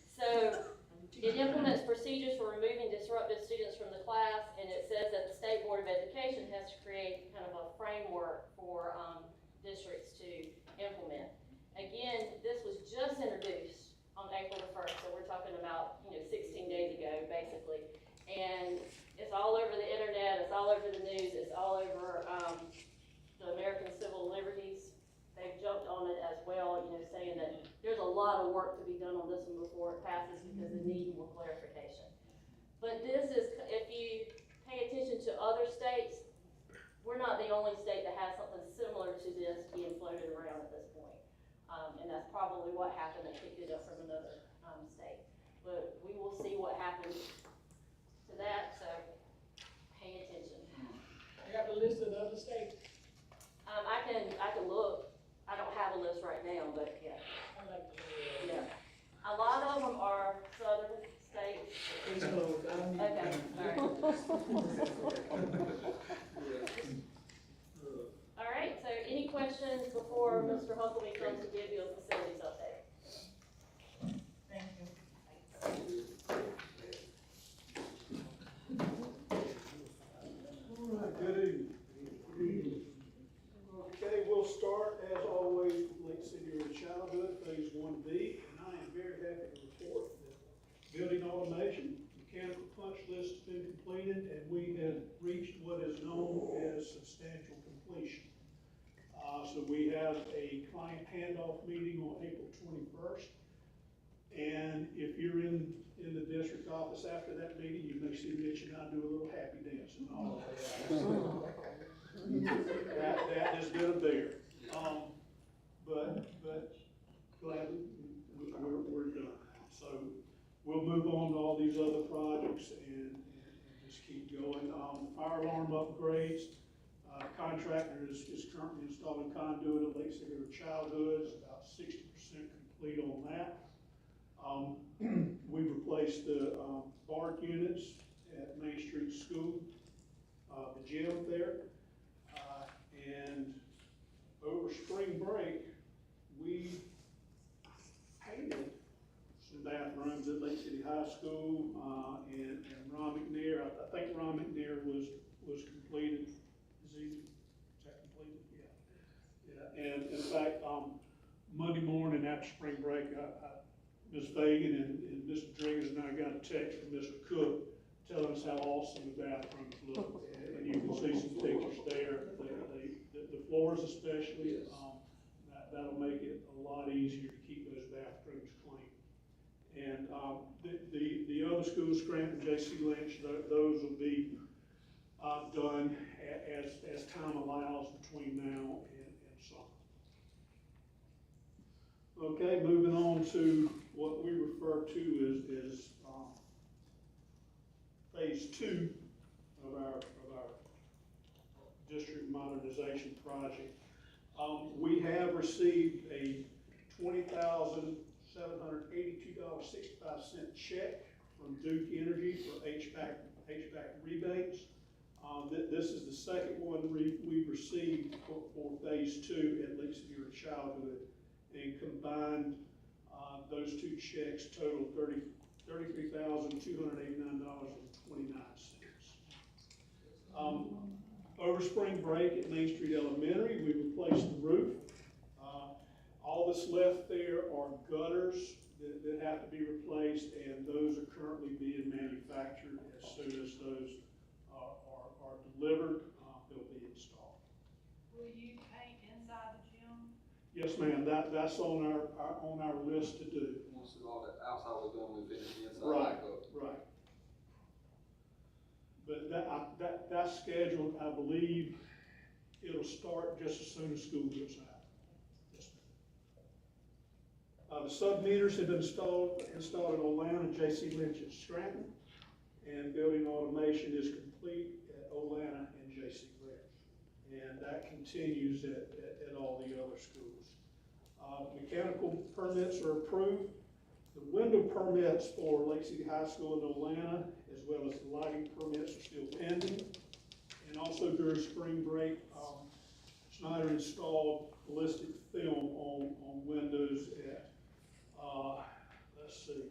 So it implements procedures for removing disruptive students from the class, and it says that the State Board of Education has to create kind of a framework for districts to implement. Again, this was just introduced on April the 1st, so we're talking about 16 days ago, basically. And it's all over the internet, it's all over the news, it's all over the American Civil Liberties. They've jumped on it as well, saying that there's a lot of work to be done on this one before it passes because it needs more clarification. But this is, if you pay attention to other states, we're not the only state that has something similar to this being floated around at this point. And that's probably what happened. They picked it up from another state. But we will see what happens to that, so pay attention. I got the list of the other states. I can look. I don't have a list right now, but yeah. I like to Yeah. A lot of them are southern states. Okay, all right. All right, so any questions before Mr. Huckabee comes to give you a facilities update? Thank you. All right, good evening. Okay, we'll start as always with Lake City Early Childhood, Phase 1B, and I am very happy to report that building automation, mechanical punch list has been completed, and we have reached what is known as substantial completion. So we have a client handoff meeting on April 21st, and if you're in the district office after that meeting, you may see Mitch and I do a little happy dance and all that has been a bear. But glad we're done. So we'll move on to all these other projects and just keep going. Fire alarm upgrades, contractor is currently installing conduit at Lake City Early Childhood, is about 60% complete on that. We've replaced the BART units at Main Street School, the gym there. And over spring break, we painted some bathrooms at Lake City High School, and Ron McNair. I think Ron McNair was completed. Is that completed? Yeah. And in fact, Monday morning after spring break, Ms. Fagan and Mr. Driggers and I got a text from Mr. Cook telling us how awesome the bathrooms look. And you can see some pictures there. The floors especially, that'll make it a lot easier to keep those bathrooms clean. And the other schools, Scranton, J.C. Lynch, those will be done as time allows between now and summer. Okay, moving on to what we refer to as phase two of our district modernization project. We have received a $20,782.65 check from Duke Energy for HVAC rebates. This is the second one we've received for phase two at Lake City Early Childhood, and combined, those two checks total $33,289.29. Over spring break at Main Street Elementary, we replaced the roof. All that's left there are gutters that have to be replaced, and those are currently being manufactured. As soon as those are delivered, they'll be installed. Will you paint inside the gym? Yes, ma'am, that's on our list to do. Once all that outside was done, we finish the inside. Right, back up. right. But that's scheduled, I believe it'll start just as soon as school gets out. Yes, ma'am. The sub-meters have been installed at Olana, J.C. Lynch at Scranton, and building automation is complete at Olana and J.C. Lynch. And that continues at all the other schools. Mechanical permits are approved. The window permits for Lake City High School and Olana, as well as the lighting permits, are still pending. And also during spring break, Schneider installed ballistic film on windows at, let's see,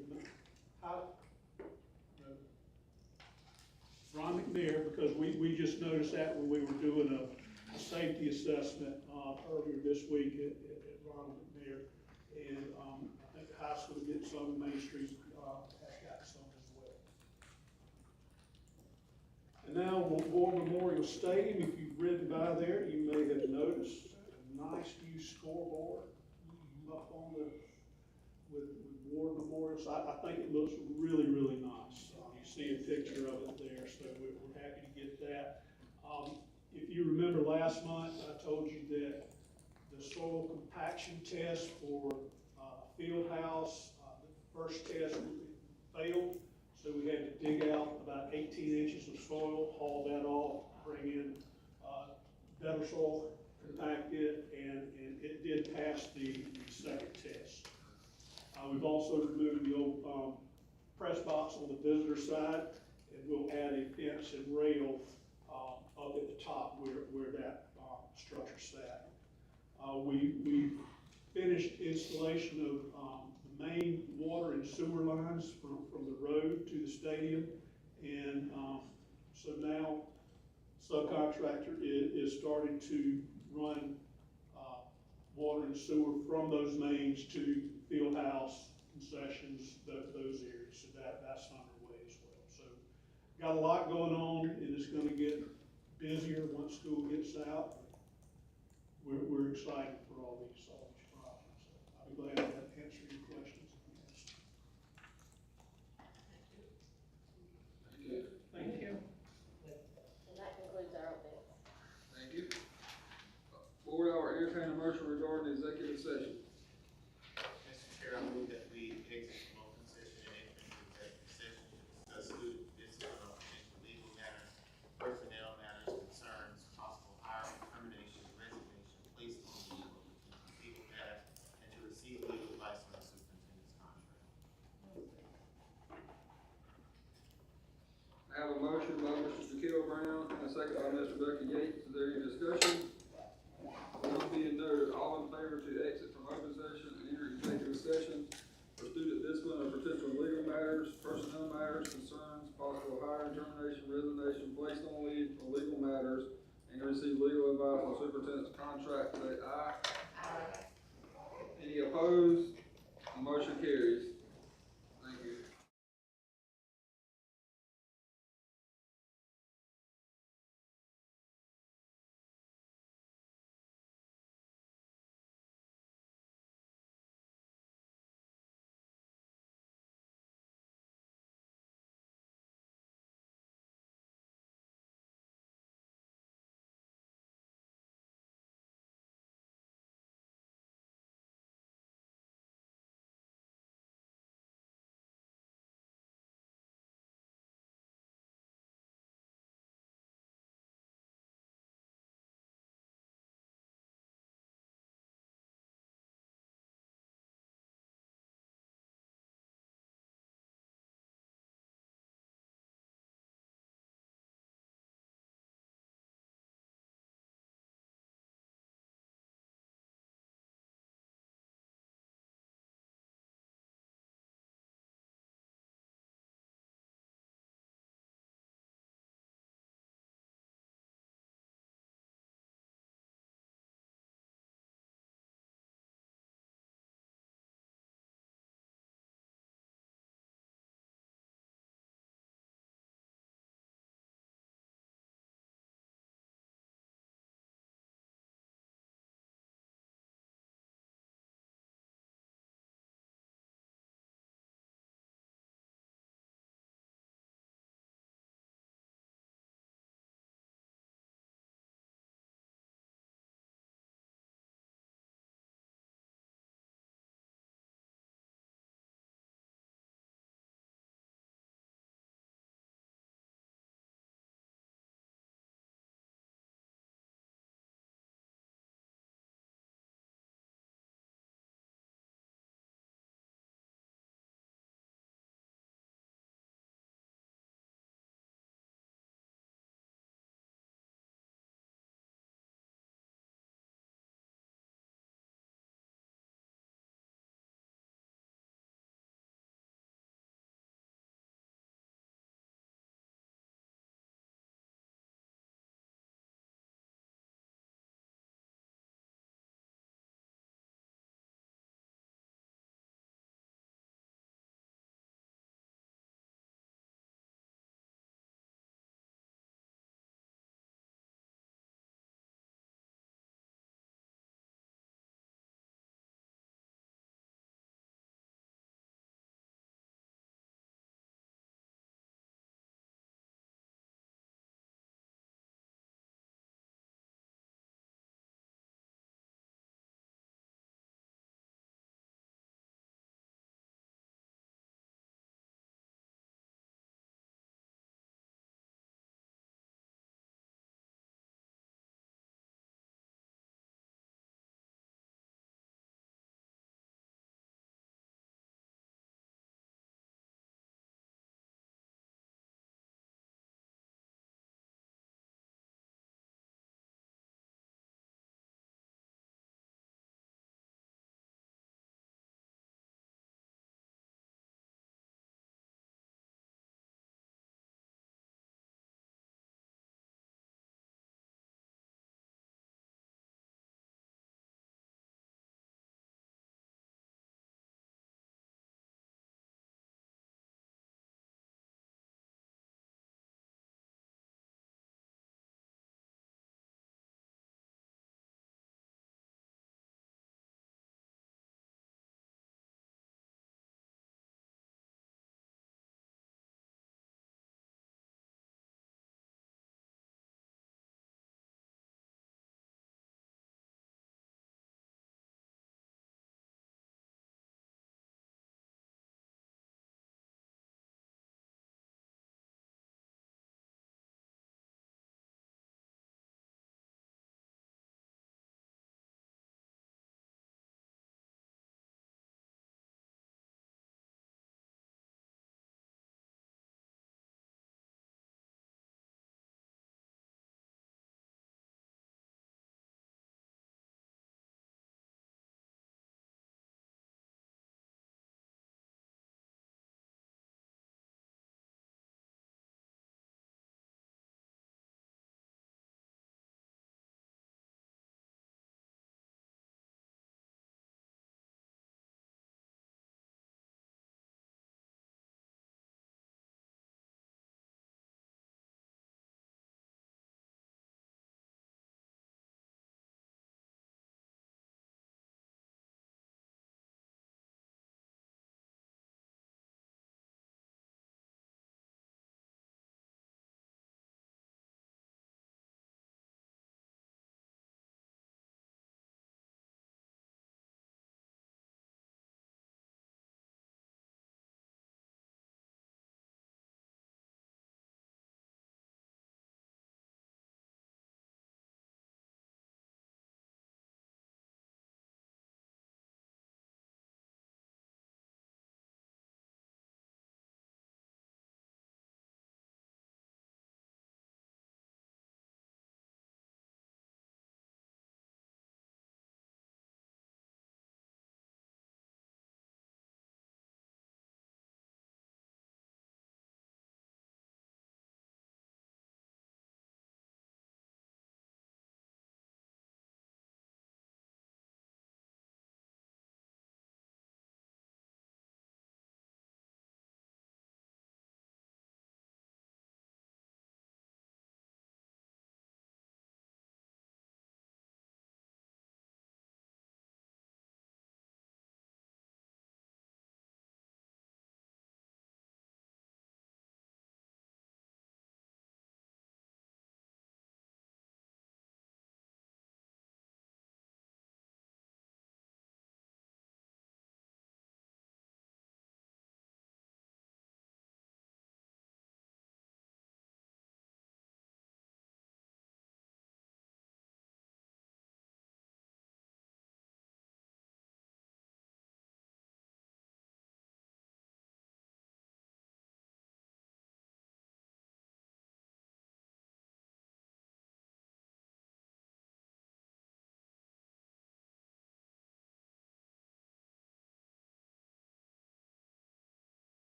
Ron McNair, because we just noticed that when we were doing a safety assessment earlier this week at Ron McNair. And I think the high school gets some, Main Street has got some as well. And now War Memorial Stadium, if you've ridden by there, you may have noticed a nice new scoreboard up on with War Memorial. So I think it looks really, really nice. You see a picture of it there, so we're happy to get that. If you remember last month, I told you that the soil compaction test for field house, the first test failed, so we had to dig out about 18 inches of soil, haul that off, bring in better soil, compact it, and it did pass the second test. We've also removed the old press box on the visitor side, and we'll add a fence and rail up at the top where that structure sat. We finished installation of the main water and sewer lines from the road to the stadium, and so now subcontractor is starting to run water and sewer from those mains to field house, concessions, those areas. So that's underway as well. So got a lot going on, and it's going to get busier once school gets out. We're excited for all these projects. So I'll be glad to answer your questions. Thank you. Thank you. And that concludes our updates. Thank you. Board, I will entertain a motion regarding the executive session. Mr. Chair, I move that we exit from open session and enter into executive session to discuss student discipline or potential legal matters, personnel matters, concerns, possible hiring, termination, resignation, placement on leave, or potential legal matters, and to receive legal advice on the superintendent's contract. I have a motion by Mr. Shaquille Brown and a second by Mr. Bucky Yates. Is there any discussion? None being noted, all in favor to exit from open session and enter executive session for student discipline or potential legal matters, personnel matters, concerns, possible hiring, termination, resignation, placed on leave, or legal matters, and to receive legal advice on superintendent's contract, say aye. Aye. Any opposed? The motion carries.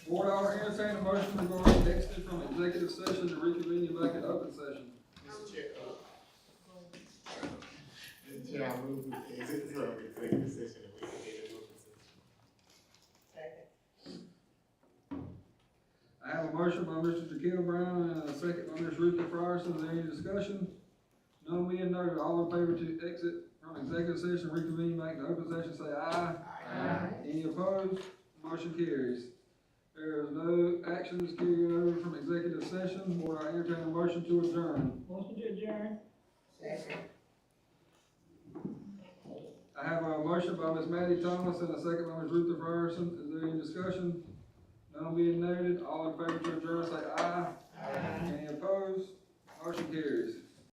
Board, I'll entertain a motion to go on exit from executive session and reconvene back in open session. Mr. Chair, Mr. Chair, I move we exit from executive session and we can get into open session. I have a motion by Mr. Jaquil Brown and a second by Ms. Ruthie Frierson. Is there any discussion? None being noted, all in favor to exit from executive session, reconvene back to open session, say aye. Aye. Any opposed? Motion carries. There is no actions carried over from executive session. Board, I entertain a motion to adjourn. Motion to adjourn. I have a motion by Ms. Maddie Thomas and a second by Ms. Ruthie Frierson. Is there any discussion? None being noted, all in favor to adjourn, say aye. Any opposed? Motion carries.